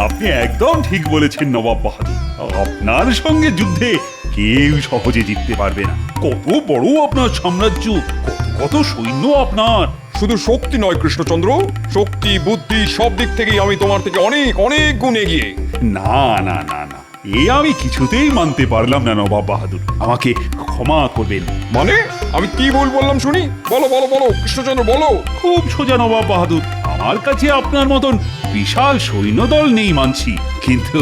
আপনি একদম ঠিক বলেছেন নবাব বাহাদুর। আপনার সঙ্গে যুদ্ধে কেউ সহজে জিততে পারবে না। কত বড় আপনার সাম্রাজ্য, কত কত সৈন্য আপনার। শুধু শক্তি নয় কৃষ্ণচন্দ্র, শক্তি বুদ্ধি সব দিক থেকেই আমি তোমার থেকে অনেক অনেক গুণ এগিয়ে। না না না না, এ আমি কিছুতেই মানতে পারলাম না নবাব বাহাদুর, আমাকে ক্ষমা করবেন। মানে আমি কি ভুল বললাম শুনি? বলো বলো বলো কৃষ্ণচন্দ্র বলো। খুব সোজা নবাব বাহাদুর, আমার কাছে আপনার মতন বিশাল সৈন্যদল নেই মানছি, কিন্তু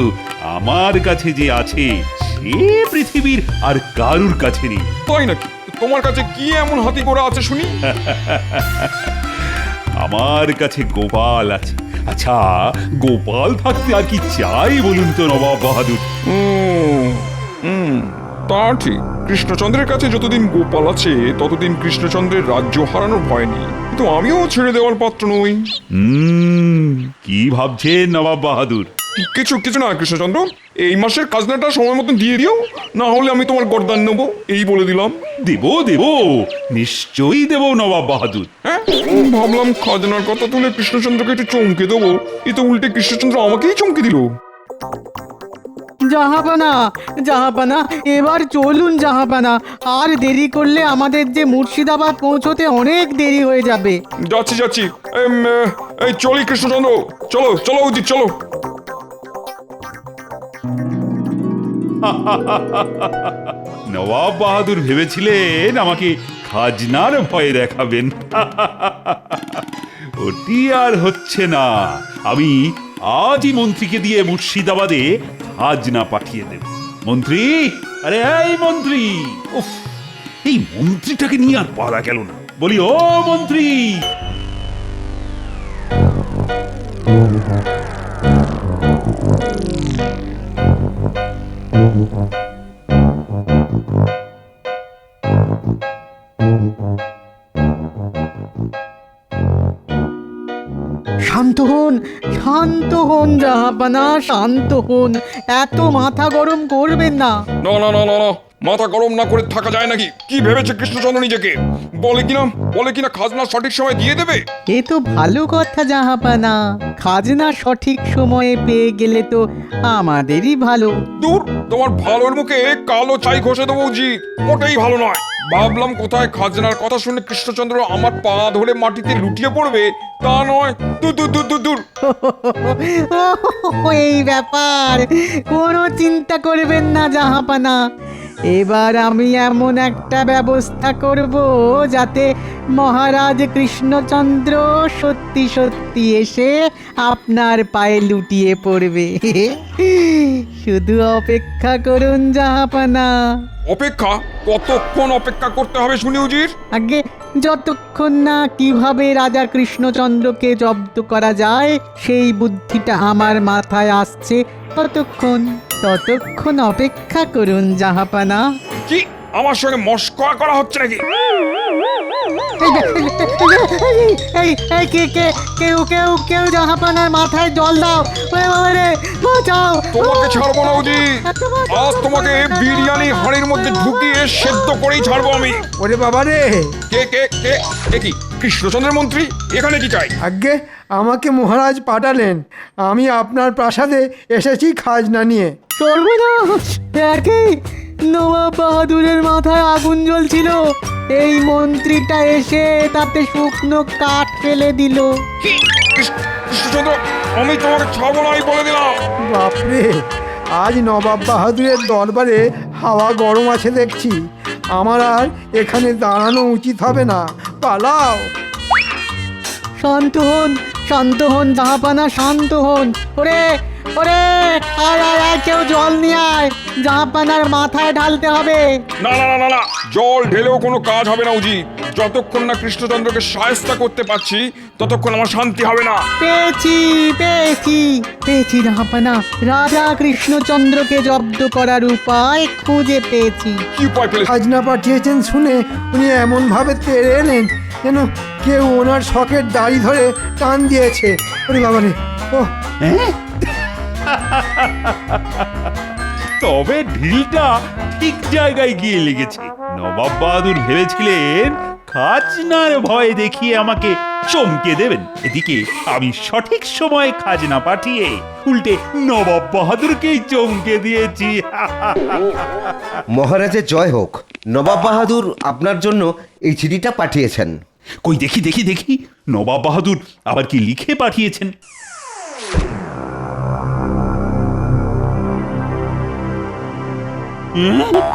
আমার কাছে যে আছে সে পৃথিবীর আর কারুর কাছে নেই। তাই নাকি? তোমার কাছে কি এমন হাতি ঘোড়া আছে শুনি? আমার কাছে গোপাল আছে। আচ্ছা, গোপাল থাকতে আর কি চাই বলুন তো নবাব বাহাদুর? তা ঠিক, কৃষ্ণচন্দ্রের কাছে যতদিন গোপাল আছে ততদিন কৃষ্ণচন্দ্রের রাজ্য হারানোর ভয় নেই, কিন্তু আমিও ছেড়ে দেওয়ার পাত্র নই। কি ভাবছেন নবাব বাহাদুর? কিছু কিছু না কৃষ্ণচন্দ্র, এই মাসের খাজনাটা সময় মতন দিয়ে দিও, না হলে আমি তোমার গর্দান নেবো, এই বলে দিলাম। দেব দেব, নিশ্চয়ই দেব নবাব বাহাদুর। হ্যাঁ, ভাবলাম খাজনার কথা তুলে কৃষ্ণচন্দ্রকে একটু চমকে দেবো, এ তো উল্টে কৃষ্ণচন্দ্র আমাকেই চমকে দিল। জাহাপানা, জাহাপানা, এবার চলুন জাহাপানা, আর দেরি করলে আমাদের যে মুর্শিদাবাদ পৌঁছতে অনেক দেরি হয়ে যাবে। যাচ্ছি যাচ্ছি, এই চলি কৃষ্ণচন্দ্র, চলো চলো উচিত চলো। নবাব বাহাদুর ভেবেছিলেন আমাকে খাজনার ভয় দেখাবেন। ওটি আর হচ্ছে না। আমি আজই মন্ত্রীকে দিয়ে মুর্শিদাবাদে খাজনা পাঠিয়ে দেব। মন্ত্রী, আরে এই মন্ত্রী, উফ, এই মন্ত্রীটাকে নিয়ে আর পারা গেল না। বলি ও মন্ত্রী। শান্ত হন, শান্ত হন জাহাপানা, শান্ত হন, এত মাথা গরম করবেন না। না না না না না, মাথা গরম না করে থাকা যায় নাকি? কি ভেবেছে কৃষ্ণচন্দ্র নিজেকে? বলে কিনা খাজনা সঠিক সময় দিয়ে দেবে। এ তো ভালো কথা জাহাপানা, খাজনা সঠিক সময়ে পেয়ে গেলে তো আমাদেরই ভালো। দূর, তোমার ভালোর মুখে কালো ছাই ঘষে দেবো জি, মোটেই ভালো নয়। ভাবলাম কোথায় খাজনার কথা শুনে কৃষ্ণচন্দ্র আমার পা ধরে মাটিতে লুটিয়ে পড়বে, তা নয়। দূর দূর দূর দূর দূর। এই ব্যাপার, কোনো চিন্তা করবেন না জাহাপানা, এবার আমি এমন একটা ব্যবস্থা করব যাতে মহারাজ কৃষ্ণচন্দ্র সত্যি সত্যি এসে আপনার পায়ে লুটিয়ে পড়বে। শুধু অপেক্ষা করুন জাহাপানা। অপেক্ষা? কতক্ষণ অপেক্ষা করতে হবে শুনি উজির? আগে যতক্ষণ না কিভাবে রাজা কৃষ্ণচন্দ্রকে জব্দ করা যায় সেই বুদ্ধিটা আমার মাথায় আসছে, ততক্ষণ অপেক্ষা করুন জাহাপানা। কি আমার সঙ্গে মস্করা করা হচ্ছে নাকি? কেউ জাহাপানার মাথায় জল দাও, বাঁচাও। তোমাকে ছাড়বো না উজি, আজ তোমাকে বিরিয়ানি হাঁড়ির মধ্যে ঢুকিয়ে সেদ্ধ করেই ছাড়বো আমি। ওরে বাবা রে! কে কে কে? এ কি কৃষ্ণচন্দ্রের মন্ত্রী? এখানে কি চাই? আজ্ঞে, আমাকে মহারাজ পাঠালেন, আমি আপনার প্রাসাদে এসেছি খাজনা নিয়ে। সর্বনাশ! একই নবাব বাহাদুরের মাথায় আগুন জ্বলছিল, এই মন্ত্রীটা এসে তাতে শুকনো কাঠ ফেলে দিল। কৃষ্ণচন্দ্র, আমি তোমাকে ছাড়বো না, আমি বলে দিলাম। বাপরে, আজ নবাব বাহাদুরের দরবারে হাওয়া গরম আছে দেখছি। আমার আর এখানে দাঁড়ানো উচিত হবে না, পালাও। শান্ত হন জাহাপানা, শান্ত হন। ওরে ওরে, আয় কেউ জল নিয়ে আয়, জাহাপানার মাথায় ঢালতে হবে। না না না না না, জল ঢেলেও কোনো কাজ হবে না উজি, যতক্ষণ না কৃষ্ণচন্দ্রকে সায়স্তা করতে পারছি ততক্ষণ আমার শান্তি হবে না। পেয়েছি জাহাপানা, রাজা কৃষ্ণচন্দ্রকে জব্দ করার উপায় খুঁজে পেয়েছি। কি উপায় পেলে? খাজনা পাঠিয়েছেন শুনে উনি এমন ভাবে তেড়ে এলেন যেন কেউ ওনার শখের দাড়ি ধরে টান দিয়েছে। ওরে বাবা রে! ও তবে ঢিলটা ঠিক জায়গায় গিয়ে লেগেছে। নবাব বাহাদুর ভেবেছিলেন খাজনার ভয় দেখিয়ে আমাকে চমকে দেবেন। এদিকে আমি সঠিক সময়ে খাজনা পাঠিয়ে উল্টে নবাব বাহাদুরকেই চমকে দিয়েছি। মহারাজের জয় হোক। নবাব বাহাদুর আপনার জন্য এই চিঠিটা পাঠিয়েছেন। কই দেখি দেখি দেখি, নবাব বাহাদুর আবার কি লিখে পাঠিয়েছেন?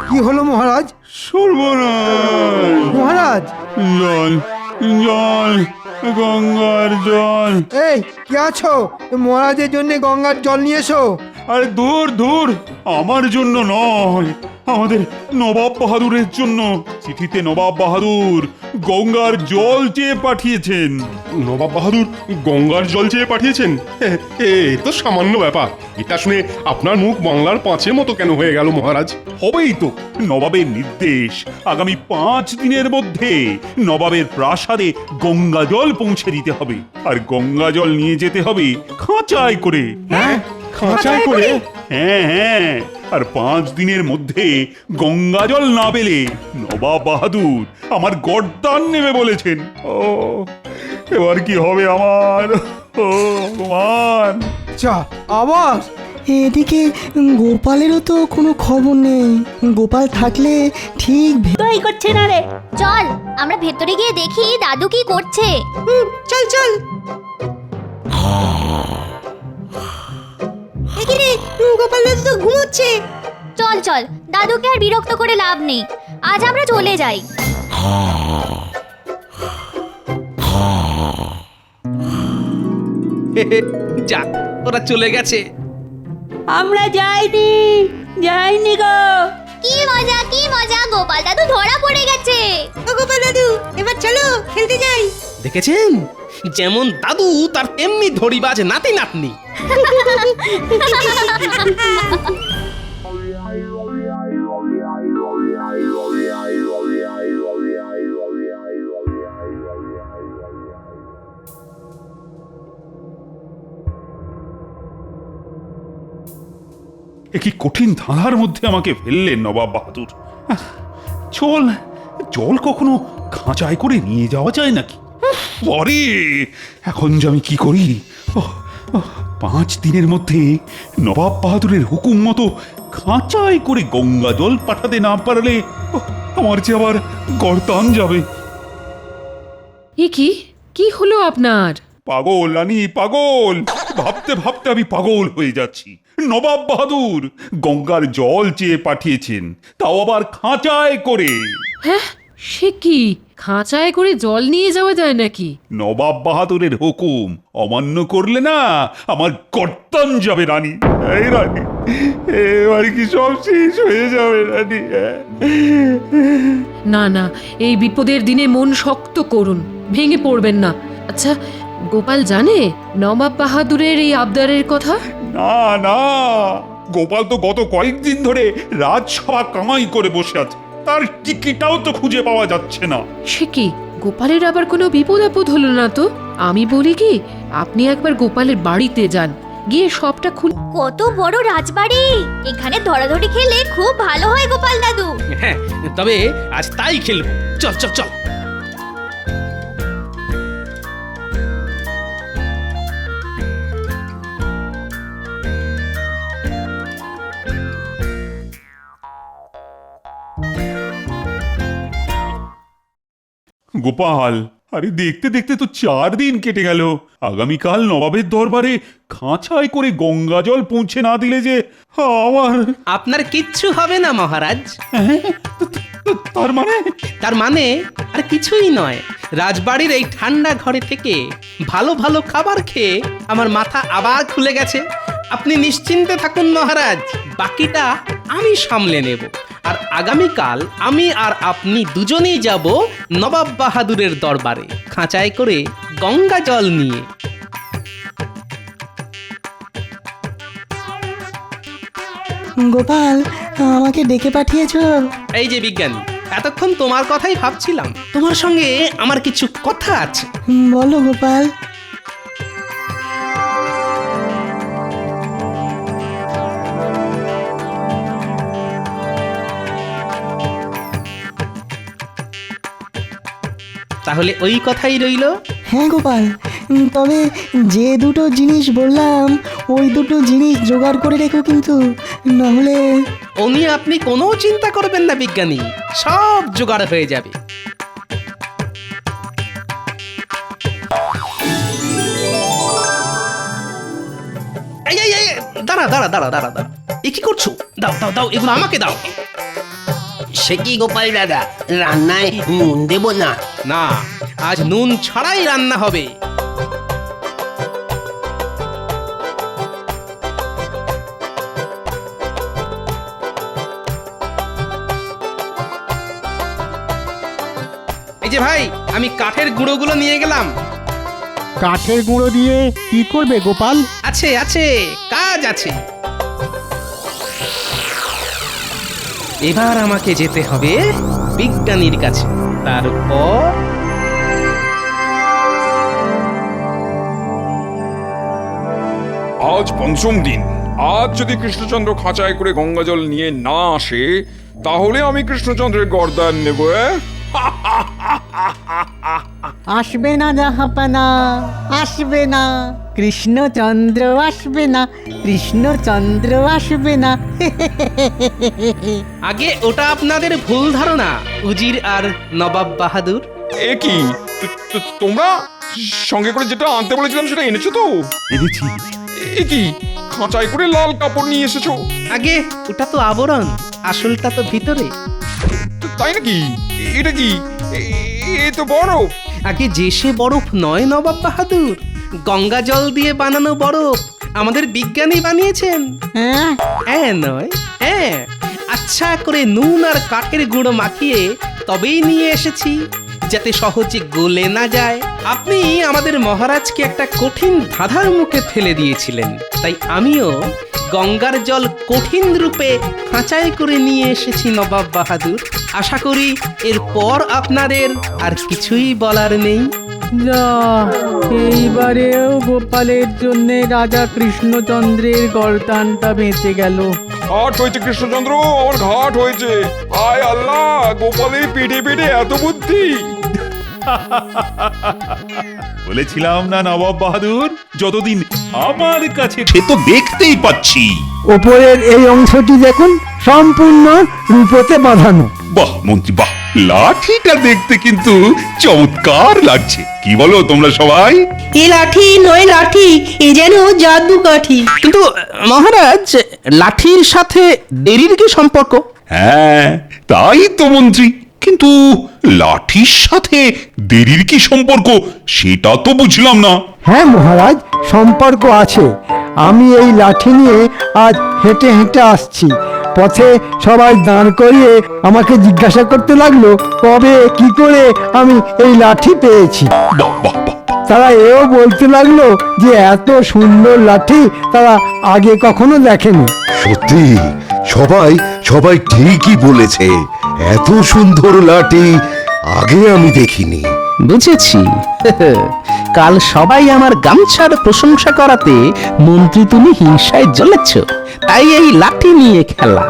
কি হলো মহারাজ? সর্বনাশ! মহারাজ জল, জল, গঙ্গার জল। এই কি আছো? মহারাজের জন্য গঙ্গার জল নিয়ে এসো। আরে দূর দূর, আমার জন্য নয়, আমাদের নবাব বাহাদুরের জন্য। চিঠিতে নবাব বাহাদুর গঙ্গার জল চেয়ে পাঠিয়েছেন। নবাব বাহাদুর গঙ্গার জল চেয়ে পাঠিয়েছেন? এ তো সামান্য ব্যাপার। এটা শুনে আপনার মুখ বাংলার পাঁচের মতো কেন হয়ে গেল মহারাজ? হবেই তো, নবাবের নির্দেশ আগামী 5 দিনের মধ্যে নবাবের প্রাসাদে গঙ্গা জল পৌঁছে দিতে হবে। আর গঙ্গা জল নিয়ে যেতে হবে খাঁচায় করে। হ্যাঁ, খাঁচায় করে? হ্যাঁ হ্যাঁ, আর 5 দিনের মধ্যে গঙ্গা জল না পেলে নবাব বাহাদুর আমার গর্দান নেবে বলেছেন। ও এবার কি হবে আমার? ও ভগবান! চা আবার এদিকে গোপালেরও তো কোনো খবর নেই। গোপাল থাকলে ঠিক ভয় করছে না রে। চল আমরা ভেতরে গিয়ে দেখি দাদু কি করছে। চল চল। এখানে গোপাল দাদু তো ঘুমোচ্ছে। চল চল, দাদুকে আর বিরক্ত করে লাভ নেই, আজ আমরা চলে যাই। যাক, ওরা চলে গেছে। আমরা যাইনি, যাইনি গো। কি মজা, গোপাল দাদু ধরা পড়ে গেছে। গোপাল দাদু এবার চলো খেলতে যাই। দেখেছেন, যেমন দাদু তার তেমনি ধরিবাজ নাতি নাতনি। এ কি কঠিন ধাঁধার মধ্যে আমাকে ফেললেন নবাব বাহাদুর। চল, জল কখনো খাঁচায় করে নিয়ে যাওয়া যায় নাকি? পরে এখন যে আমি কি করি? 5 দিনের মধ্যে নবাব বাহাদুরের হুকুম মতো খাঁচায় করে গঙ্গা জল পাঠাতে না পারলে আমার যে আবার গর্দান যাবে। এ কি, কি হলো আপনার? পাগল রানী, পাগল! ভাবতে ভাবতে আমি পাগল হয়ে যাচ্ছি। নবাব বাহাদুর গঙ্গার জল চেয়ে পাঠিয়েছেন, তাও আবার খাঁচায় করে। হ্যাঁ, সে কি, খাঁচায় করে জল নিয়ে যাওয়া যায় নাকি? নবাব বাহাদুরের হুকুম অমান্য করলে না আমার গর্দান যাবে রানী। এই রানী, এবার কি সব শেষ হয়ে যাবে রানী? না না, এই বিপদের দিনে মন শক্ত করুন, ভেঙে পড়বেন না। আচ্ছা, গোপাল জানে নবাব বাহাদুরের এই আবদারের কথা? না না, গোপাল তো গত কয়েকদিন ধরে রাজসভা কামাই করে বসে আছে, তার টিকিটাও তো খুঁজে পাওয়া যাচ্ছে না। সে কি, গোপালের আবার কোনো বিপদ আপদ হলো না তো? আমি বলি কি, আপনি একবার গোপালের বাড়িতে যান, গিয়ে সবটা খুলে। কত বড় রাজবাড়ি, এখানে ধরাধরি খেলে খুব ভালো হয় গোপাল দাদু। হ্যাঁ, তবে আজ তাই খেলবো। চল চল চল। গোপাল, আরে দেখতে দেখতে তো 4 দিন কেটে গেল। আগামীকাল নবাবের দরবারে খাঁচায় করে গঙ্গা জল পৌঁছে না দিলে যে আমার। আপনার কিচ্ছু হবে না মহারাজ। তার মানে? তার মানে আর কিছুই নয়, রাজবাড়ির এই ঠান্ডা ঘরে থেকে ভালো ভালো খাবার খেয়ে আমার মাথা আবার খুলে গেছে। আপনি নিশ্চিন্তে থাকুন মহারাজ, বাকিটা আমি সামলে নেব। আর আগামীকাল আমি আর আপনি দুজনেই যাব নবাব বাহাদুরের দরবারে খাঁচায় করে গঙ্গা জল নিয়ে। গোপাল আমাকে ডেকে পাঠিয়েছো? এই যে বিজ্ঞানী, এতক্ষণ তোমার কথাই ভাবছিলাম। তোমার সঙ্গে আমার কিছু কথা আছে। বলো গোপাল। তাহলে ওই কথাই রইল। হ্যাঁ গোপাল, তবে যে দুটো জিনিস বললাম ওই দুটো জিনিস জোগাড় করে রেখো কিন্তু, নাহলে। ও নিয়ে আপনি কোনো চিন্তা করবেন না বিজ্ঞানী, সব জোগাড় হয়ে যাবে। এই, এই, এই, দাঁড়া দাঁড়া দাঁড়া দাঁড়া দাঁড়া, এ কি করছো? দাও দাও দাও, এগুলো আমাকে দাও। সে কি গোপাল দাদা, রান্নায় নুন দেব না? না, আজ নুন ছাড়াই রান্না হবে। এই যে ভাই, আমি কাঠের গুঁড়োগুলো নিয়ে গেলাম। কাঠের গুঁড়ো দিয়ে কি করবে গোপাল? আছে আছে, কাজ আছে। এবার আমাকে যেতে হবে বিজ্ঞানীর কাছে, তারপর আজ পঞ্চম দিন। আজ যদি কৃষ্ণচন্দ্র খাঁচায় করে গঙ্গা জল নিয়ে না আসে, তাহলে আমি কৃষ্ণচন্দ্রের গর্দান নেব। আসবে না জাহাপানা, আসবে না কৃষ্ণচন্দ্র, আসবে না কৃষ্ণচন্দ্র, আসবে না। আগে ওটা আপনাদের ভুল ধারণা, উজির আর নবাব বাহাদুর। এ কি, তোমরা সঙ্গে করে যেটা আনতে বলেছিলাম সেটা এনেছো তো? এনেছি। এ কি, খাঁচায় করে লাল কাপড় নিয়ে এসেছো? আগে ওটা তো আবরণ, আসলটা তো ভিতরে। তাই নাকি? এটা কি? এ তো বরফ। আগে যে সে বরফ নয় নবাব বাহাদুর, গঙ্গা জল দিয়ে বানানো বরফ আমাদের বিজ্ঞানী বানিয়েছেন। হ্যাঁ, হ্যাঁ নয় হ্যাঁ, আচ্ছা করে নুন আর কাঠের গুঁড়ো মাখিয়ে তবেই নিয়ে এসেছি, যাতে সহজে গলে না যায়। আপনি আমাদের মহারাজকে একটা কঠিন ধাঁধার মুখে ফেলে দিয়েছিলেন, তাই আমিও গঙ্গার জল কঠিন রূপে খাঁচায় করে নিয়ে এসেছি নবাব বাহাদুর। আশা করি এরপর আপনাদের আর কিছুই বলার নেই। যা, এইবারেও গোপালের জন্য রাজা কৃষ্ণচন্দ্রের গর্দানটা বেঁচে গেল। ঘাট হয়েছে কৃষ্ণচন্দ্র, আমার ঘাট হয়েছে। আয় আল্লাহ, গোপালের পিঠে পিঠে এত বুদ্ধি। বলেছিলাম না নবাব বাহাদুর, যতদিন আমার কাছে সে তো দেখতেই পাচ্ছি। ওপরের এই অংশটি দেখুন, সম্পূর্ণ রূপতে বাঁধানো। বাহ মন্ত্রী বাহ, লাঠিটা দেখতে কিন্তু চমৎকার লাগছে। কি বলো তোমরা সবাই? এ লাঠি নয় লাঠি, এ যেন জাদু কাঠি। কিন্তু মহারাজ, লাঠির সাথে দেরির কি সম্পর্ক? হ্যাঁ তাই তো মন্ত্রী, কিন্তু লাঠির সাথে দেরির কি সম্পর্ক সেটা তো বুঝলাম না। হ্যাঁ মহারাজ, সম্পর্ক আছে। আমি এই লাঠি নিয়ে আজ হেঁটে হেঁটে আসছি, পথে সবাই দাঁড় করিয়ে আমাকে জিজ্ঞাসা করতে লাগলো কবে কি করে আমি এই লাঠি পেয়েছি। বাহ বাহ বাহ, তারা এও বলতে লাগলো যে এত সুন্দর লাঠি তারা আগে কখনো দেখেনি। সত্যি সবাই সবাই ঠিকই বলেছে, এত সুন্দর লাঠি আগে আমি দেখিনি। বুঝেছি, কাল সবাই আমার গামছার প্রশংসা করাতে মন্ত্রী তুমি হিংসায় জ্বলেছ, তাই এই লাঠি নিয়ে খেলা।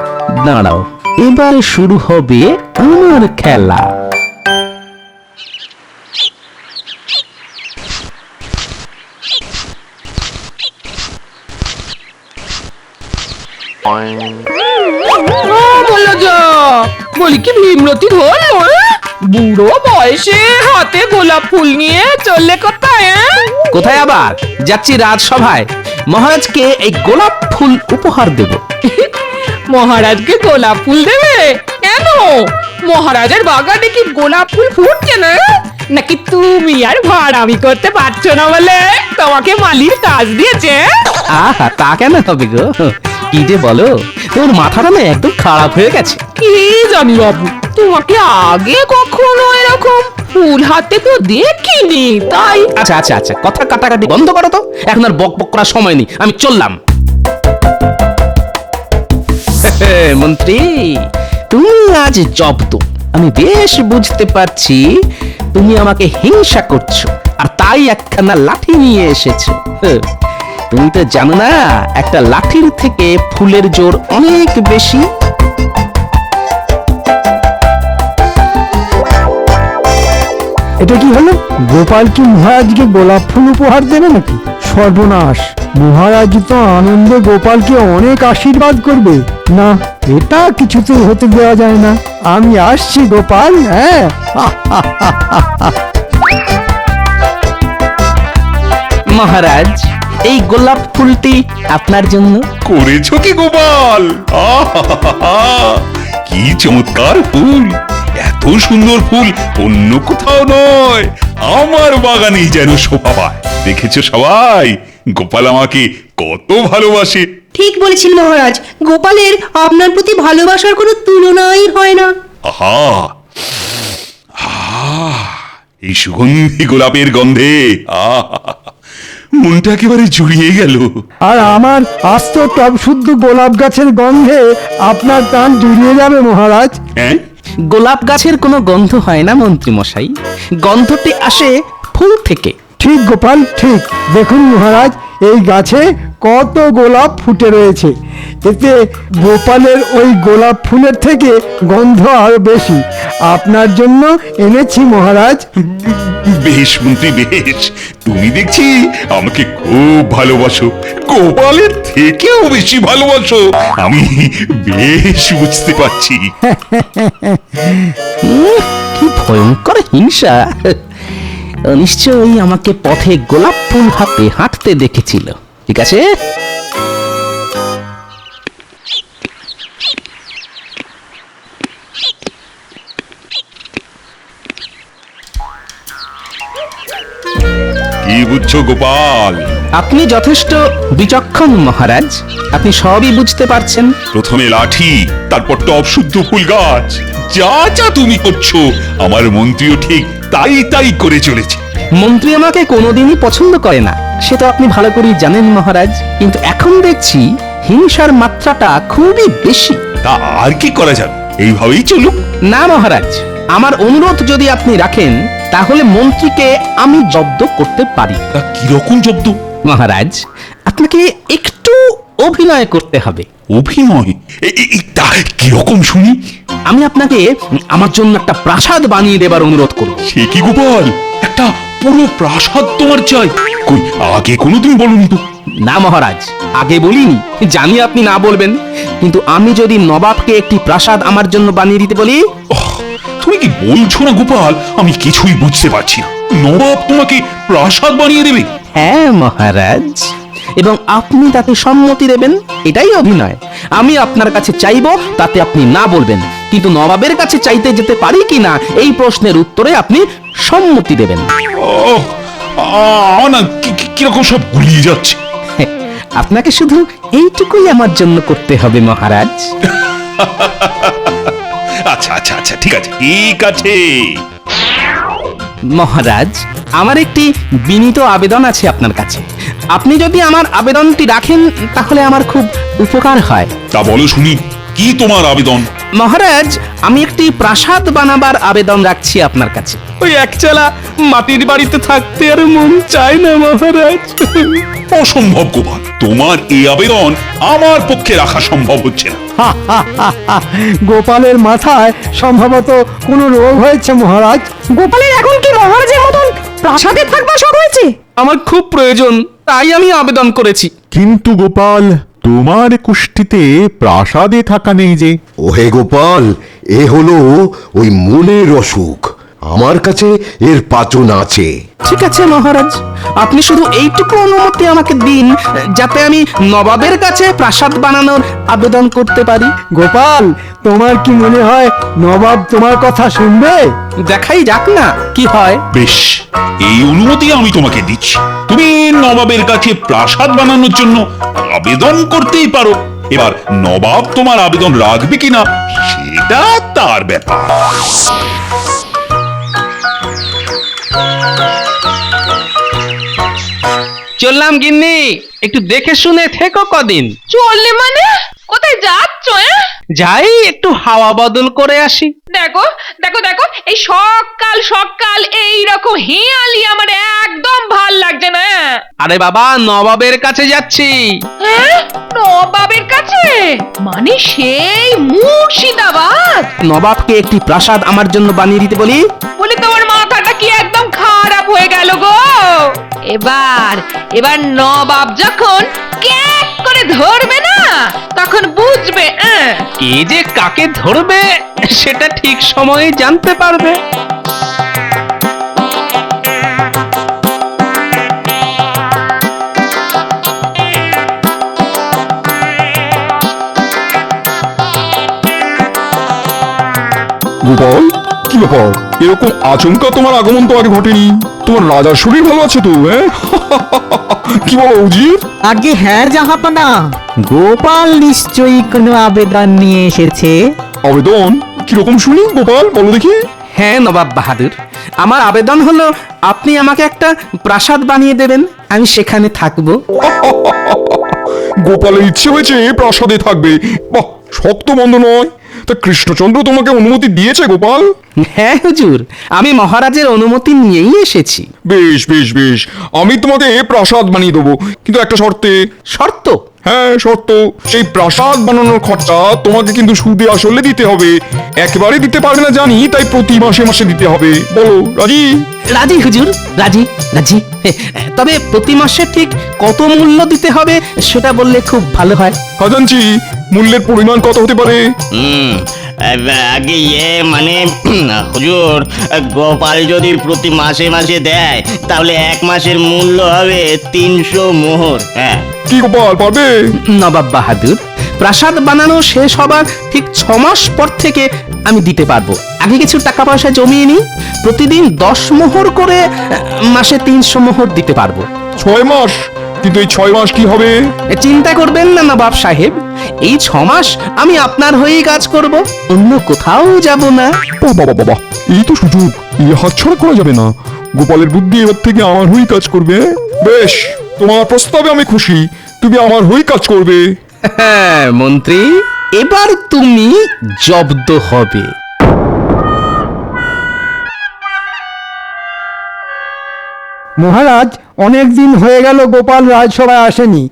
দাঁড়াও, এবার শুরু হবে আমার খেলা। বলি কি ভীমরতি ধরলো? বুড়ো বয়সে হাতে গোলাপ ফুল নিয়ে চললে কোথায়? কোথায় আবার যাচ্ছি রাজসভায়, মহারাজকে এই গোলাপ ফুল উপহার দেব। মহারাজকে গোলাপ ফুল দেবে? কেন? মহারাজের বাগানে কি গোলাপ ফুল ফুটছে না? নাকি তুমি আর ভাড়ামি করতে পারছো না বলে তোমাকে মালির কাজ দিয়েছে? আহা, তা কেন হবে গো? কি যে বলো, তোর মাথাটা না একদম খারাপ হয়ে গেছে। কি জানি বাবু, তোমাকে আগে কখনো এরকম ফুল হাতে তো দেখিনি, তাই। আচ্ছা আচ্ছা আচ্ছা, কথা কাটাকাটি বন্ধ করো তো, এখন আর বক বক করার সময় নেই, আমি চললাম। মন্ত্রী, তুমি আজ জব্দ। আমি বেশ বুঝতে পারছি তুমি আমাকে হিংসা করছো, আর তাই একখানা লাঠি নিয়ে এসেছো। তুমি তো জানো না, একটা লাঠির থেকে ফুলের জোর অনেক বেশি। এটা কি হলো? গোপাল কি মহারাজকে গোলাপ ফুল উপহার দেবে নাকি? সর্বনাশ! মহারাজ তো আনন্দে গোপালকে অনেক আশীর্বাদ করবে। না, এটা কিছুতেই হতে দেওয়া যায় না। আমি আসছি গোপাল, হ্যাঁ। মহারাজ, এই গোলাপ ফুলটি আপনার জন্য। করেছো কি গোপাল? আহা! কি চমৎকার ফুল! এত সুন্দর ফুল অন্য কোথাও নয়, আমার বাগানেই যেন শোভা পায়। দেখেছো সবাই, গোপাল আমাকে কত ভালোবাসে। ঠিক বলেছেন মহারাজ, গোপালের আপনার প্রতি ভালোবাসার কোনো তুলনাই হয় না। আহা! আহা! এই সুগন্ধি গোলাপের গন্ধে মনটা একেবারে জুড়িয়ে গেল। আর আমার আস্ত টব শুদ্ধ গোলাপ গাছের গন্ধে আপনার প্রাণ জুড়িয়ে যাবে মহারাজ। হ্যাঁ, গোলাপ গাছের কোনো গন্ধ হয় না মন্ত্রী মশাই, গন্ধটি আসে ফুল থেকে। ঠিক গোপাল, ঠিক। দেখুন মহারাজ, এই গাছে কত গোলাপ ফুটে রয়েছে। এতে গোপালের ওই গোলাপ ফুলের থেকে গন্ধ আরো বেশি। আপনার জন্য এনেছি মহারাজ। বেশ মন্ত্রী, বেশ। তুমি দেখছি আমাকে খুব ভালোবাসো, গোপালের থেকেও বেশি ভালোবাসো। আমি বেশ বুঝতে পারছি। কি ভয়ঙ্কর হিংসা! নিশ্চয়ই আমাকে পথে গোলাপ ফুল হাতে হাঁটতে দেখেছিল। ঠিক আছে, কি বুঝছো গোপাল? আপনি যথেষ্ট বিচক্ষণ মহারাজ, আপনি সবই বুঝতে পারছেন। প্রথমে লাঠি, তারপর টব শুদ্ধ ফুল গাছ। যা যা তুমি করছো, আমার মন্ত্রীও ঠিক তাই তাই করে চলেছে। মন্ত্রী আমাকে কোনোদিনই পছন্দ করে না, সে তো আপনি ভালো করেই জানেন মহারাজ। কিন্তু এখন দেখছি হিংসার মাত্রাটা খুবই বেশি। তা আর কি করা যাবে, এইভাবেই চলুক। না মহারাজ, আমার অনুরোধ যদি আপনি রাখেন তাহলে মন্ত্রীকে আমি জব্দ করতে পারি। তা কিরকম জব্দ? মহারাজ, আপনাকে একটু অভিনয় করতে হবে। অভিনয়? তা কিরকম শুনি? আমি আপনাকে আমার জন্য একটা প্রাসাদ বানিয়ে দেবার অনুরোধ করব। সে কি গোপাল, একটা পুরো প্রাসাদ তোমার চাই? কই, আগে কোনোদিন বলনি তো। না মহারাজ, আগে বলিনি, জানি আপনি না বলবেন। কিন্তু আমি যদি নবাবকে একটি প্রাসাদ আমার জন্য বানিয়ে দিতে বলি। তুমি কি বলছো না গোপাল? আমি কিছুই বুঝতে পারছি না। নবাব তোমাকে প্রাসাদ বানিয়ে দেবে? হ্যাঁ মহারাজ, এবং আপনি তাতে সম্মতি দেবেন, এটাই অভিনয়। আমি আপনার কাছে চাইবো, তাতে আপনি না বলবেন। কিন্তু নবাবের কাছে চাইতে যেতে পারি কিনা এই প্রশ্নের উত্তরে আপনি সম্মতি দেবেন। না, কিরকম সব গুলিয়ে যাচ্ছে। আপনাকে শুধু এইটুকুই আমার জন্য করতে হবে মহারাজ। আচ্ছা আচ্ছা আচ্ছা, ঠিক আছে ঠিক আছে। মহারাজ, আমার একটি বিনীত আবেদন আছে আপনার কাছে। আপনি যদি আমার আবেদনটি রাখেন তাহলে আমার খুব উপকার হয়। তা বলো শুনি, কি তোমার আবেদন? মহারাজ, আমি একটি প্রাসাদ বানাবার আবেদন রাখছি আপনার কাছে। ওই একচালা মাটির বাড়িতে থাকতে আর মন চায় না মহারাজ। অসম্ভব গোপাল, তোমার এই আবেদন আমার পক্ষে রাখা সম্ভব হচ্ছে না। গোপালের মাথায় সম্ভবত কোনো রোগ হয়েছে মহারাজ। গোপালের এখন কি মহারাজের মতন প্রাসাদে থাকবার শখ হয়েছে? আমার খুব প্রয়োজন, তাই আমি আবেদন করেছি। কিন্তু গোপাল, তোমার কুষ্ঠিতে প্রাসাদে থাকা নেই যে। ওহে গোপাল, এ হলো ওই মনের অসুখ। আমার কাছে এর পাচন আছে। ঠিক আছে মহারাজ, আপনি শুধু এইটুকু অনুমতি আমাকে দিন যাতে আমি নবাবের কাছে প্রাসাদ বানানোর আবেদন করতে পারি। গোপাল, তোমার কি মনে হয় নবাব তোমার কথা শুনবে? দেখাই যাক না কি হয়। বেশ, এই অনুমতি আমি তোমাকে দিচ্ছি। তুমি নবাবের কাছে প্রাসাদ বানানোর জন্য আবেদন করতেই পারো। এবার নবাব তোমার আবেদন রাখবে কিনা সেটা তার ব্যাপার। চললাম গিন্নি, একটু দেখে শুনে থেকো কদিন। চললে মানে কোথায় যাচ্ছ? যাই একটু হাওয়া বদল করে আসি। দেখো দেখো দেখো, এই সকাল সকাল এইরকম হিয়ালি আমার একদম ভাল লাগছে না। আরে বাবা, নবাবের কাছে যাচ্ছি। নবাবের কাছে মানে সেই মুর্শিদাবাদ? নবাবকে একটি প্রাসাদ আমার জন্য বানিয়ে দিতে বলি। বলে তোমার মাথাটা কি একদম হয়ে গেল গো। এবার এবার নবাব যখন ক্যাক করে ধরবে না তখন বুঝবে। কে যে কাকে ধরবে সেটা ঠিক সময়ে জানতে পারবে। গোপাল, কি ব্যাপার? এরকম আচমকা তোমার আগমন তো আগে ঘটেনি। তোমার রাজার শরীর ভালো আছে তো? হ্যাঁ কি বলো উজির? আগে হ্যাঁ জাহাপানা, গোপাল নিশ্চয়ই কোনো আবেদন নিয়ে এসেছে। আবেদন কিরকম শুনি গোপাল, বলো দেখি। হ্যাঁ নবাব বাহাদুর, আমার আবেদন হলো আপনি আমাকে একটা প্রাসাদ বানিয়ে দেবেন, আমি সেখানে থাকবো। গোপালের ইচ্ছে হয়েছে প্রাসাদে থাকবে, বাহ, শক্ত বন্ধ নয়। তা কৃষ্ণচন্দ্র তোমাকে অনুমতি দিয়েছে গোপাল? হ্যাঁ হুজুর, আমি মহারাজের অনুমতি নিয়েই এসেছি। বেশ বেশ বেশ, আমি তোমাকে প্রাসাদ বানিয়ে দেবো, কিন্তু একটা শর্তে। শর্ত? হ্যাঁ শর্ত। সেই প্রাসাদ বানানোর খরচা তোমাকে কিন্তু সুদে আসলে দিতে হবে। একেবারে দিতে পারবে না জানি, তাই প্রতি মাসে মাসে দিতে হবে। বলো রাজি? রাজি হুজুর, রাজি রাজি। তবে প্রতি মাসে ঠিক কত মূল্য দিতে হবে সেটা বললে খুব ভালো হয়। খাজাঞ্চি, মূল্যের পরিমাণ কত হতে পারে? আগে মানে হুজুর, গোপাল যদি প্রতি মাসে মাসে দেয় তাহলে এক মাসের মূল্য হবে 300 মোহর। হ্যাঁ কি গোপাল, পারবে? নবাব বাহাদুর, প্রাসাদ বানানো শেষ হবার ঠিক 6 মাস পর থেকে আমি দিতে পারবো। আগে কিছু টাকা পয়সা জমিয়ে নিই, প্রতিদিন 10 মোহর করে মাসে 300 মোহর দিতে পারবো। 6 মাস? কিন্তু এই 6 মাস কি হবে? চিন্তা করবেন না নবাব সাহেব, এই 6 মাস আমি আপনার হয়েই কাজ করব, অন্য কোথাও যাব না। বাবা বাবা, এই তো সুযোগ, এই হাতছাড়া করা যাবে না। গোপালের বুদ্ধি এবার থেকে আমার হয়েই কাজ করবে। বেশ, তোমার প্রস্তাবে আমি খুশি, তুমি আমার হয়েই কাজ করবে। হ্যাঁ মন্ত্রী, এবার তুমি জব্দ হবে। মহারাজ, অনেক দিন হয়ে গেল গোপাল রাজসভায় আসেনি।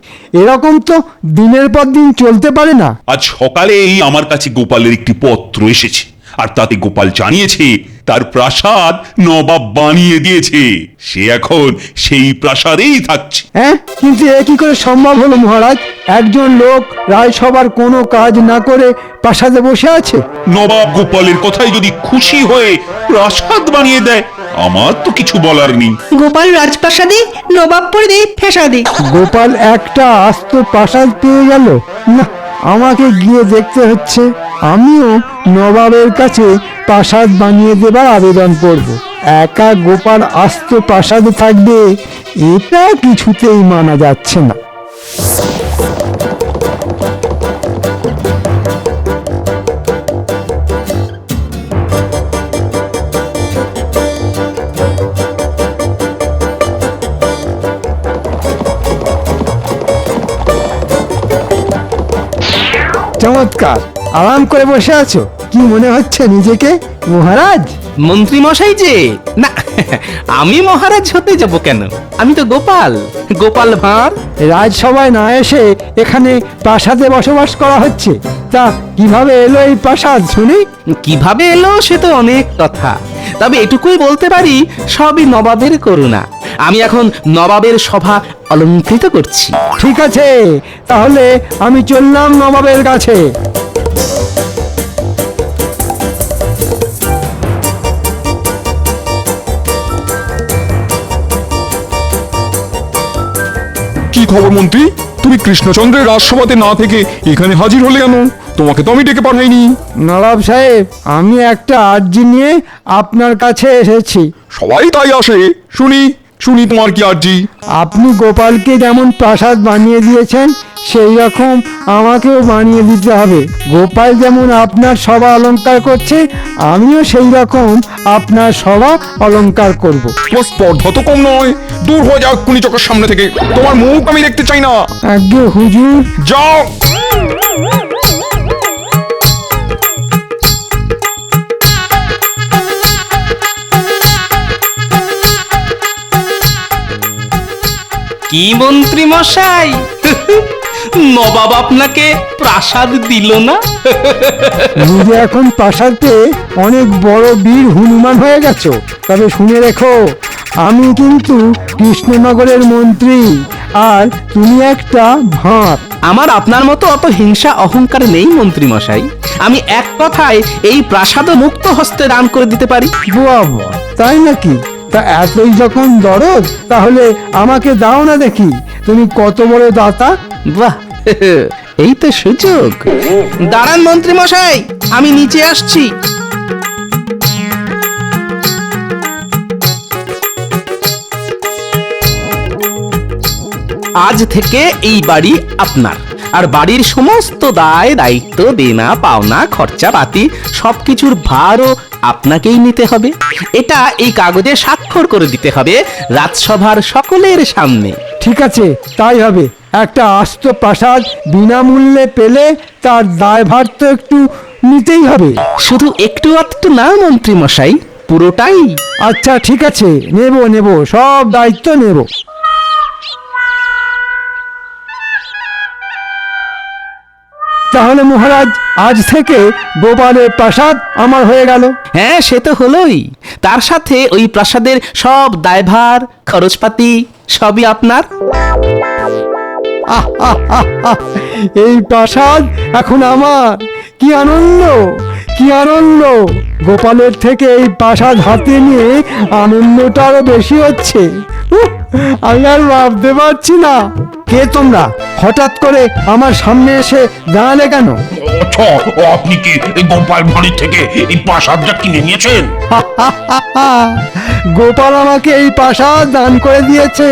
এরকম তো দিনের পর দিন চলতে পারে না। আজ সকালেই আমার কাছে গোপালের একটি পত্র এসেছে, আর তাতে গোপাল জানিয়েছে তার প্রাসাদ নবাব বানিয়ে দিয়েছে, সে এখন সেই প্রাসাদেই থাকছে। হ্যাঁ, কিন্তু এ কি করে সম্ভব হলো মহারাজ? একজন লোক রাজসভার কোনো কাজ না করে প্রাসাদে বসে আছে। নবাব গোপালের কথায় যদি খুশি হয়ে প্রাসাদ বানিয়ে দেয়, আমার তো কিছু বলার নেই। গোপাল রাজপ্রাসাদে, নবাব পড়বে ফেসাদে। গোপাল একটা আস্ত প্রাসাদ পেয়ে গেল না, আমাকে গিয়ে দেখতে হচ্ছে। আমিও নবাবের কাছে প্রাসাদ বানিয়ে দেবার আবেদন করব। একা গোপাল আস্ত প্রাসাদে থাকবে, এটা কিছুতেই মানা যাচ্ছে না। চমৎকার, আরাম করে বসে আছো। কি মনে হচ্ছে নিজেকে মহারাজ? মন্ত্রী মশাই যে, না আমি মহারাজ হতে যাব কেন? আমি তো গোপাল, গোপাল ভাঁড়। রাজসভায় না এসে এখানে প্রাসাদে বসবাস করা হচ্ছে, তা কিভাবে এলো এই প্রাসাদ শুনি? কিভাবে এলো সে তো অনেক কথা, তবে এটুকুই বলতে পারি সবই নবাবের করুণা। আমি এখন নবাবের সভা অলঙ্কৃত করছি। ঠিক আছে, তাহলে আমি চললাম নবাবের কাছে। কি খবর মন্ত্রী? তুমি কৃষ্ণচন্দ্রের রাজসভাতে না থেকে এখানে হাজির হলে কেন? তোমাকে তো আমি ডেকে পাঠাইনি। নবাব সাহেব, আমি একটা আর্জি নিয়ে আপনার কাছে এসেছি। সবাই তাই আসে, শুনি শুনি তোমার কি আর্জি? আপনি গোপালকে যেমন প্রাসাদ বানিয়ে দিয়েছেন, সেই রকম আমাকেও বানিয়ে দিতে হবে। গোপাল যেমন আপনার সভা অলংকার করছে, আমিও সেই রকম আপনার সভা অলংকার করব। তোমার স্পর্ধা তো কম নয়। দূর হয়ে যাও এক্ষুনি চোখের সামনে থেকে, তোমার মুখ আমি দেখতে চাই না। আজ্ঞে হুজুর। যাও। কি মন্ত্রী মশাই, নবাব আপনাকে প্রাসাদ দিল না? নিজে এখন প্রাসাদ পেয়ে অনেক বড় বীর হনুমান হয়ে গেছো। তবে শুনে রেখো, আমি কিন্তু কৃষ্ণনগরের মন্ত্রী, আর তুমি একটা ভাঁড়। আমার আপনার মতো অত হিংসা অহংকার নেই মন্ত্রী মশাই। আমি এক কথায় এই প্রাসাদ মুক্ত হস্তে দান করে দিতে পারি। বাবা, তাই নাকি? তা এতই যখন দরদ, তাহলে আমাকে দাও না দেখি, তুমি কত বড় দাতা। বাহ, এই তো সুযোগ। দাঁড়ান মন্ত্রী মশাই, আমি নিচে আসছি। আজ থেকে এই বাড়ি আপনার, আর বাড়ির সমস্ত দায় দায়িত্ব, দেনা পাওনা, খরচাপাতি সবকিছুর ভারও আপনাকেই নিতে হবে। এটা এই কাগজে স্বাক্ষর করে দিতে হবে রাজসভার সকলের সামনে। ঠিক আছে, তাই হবে। একটা আস্ত প্রাসাদ বিনামূল্যে পেলে তার দায়ভার তো একটু নিতেই হবে। শুধু একটু আধটু না মন্ত্রী মশাই, পুরোটাই। আচ্ছা ঠিক আছে, নেব, সব দায়িত্ব নেব। তাহলে মহারাজ, আজ থেকে গোপালের প্রাসাদ আমার হয়ে গেল। হ্যাঁ, সে তো হলোই। তার সাথে ওই প্রাসাদের সব দায়ভার, খরচপাতি সবই আপনার। এই প্রাসাদ এখন আমার। কি আনন্দ, কি আনন্দ! গোপালের থেকে এই প্রাসাদ হাতে নিয়ে আনন্দটা আরো বেশি হচ্ছে। আমি আর ভাবতে পারছি না। কে তোমরা? হঠাৎ করে আমার সামনে এসে দাঁড়ালে কেন? আপনি কি এই গোপাল ভাঁড়ের থেকে এই প্রাসাদটা কিনে নিয়েছেন? গোপাল আমাকে এই প্রাসাদ দান করে দিয়েছে।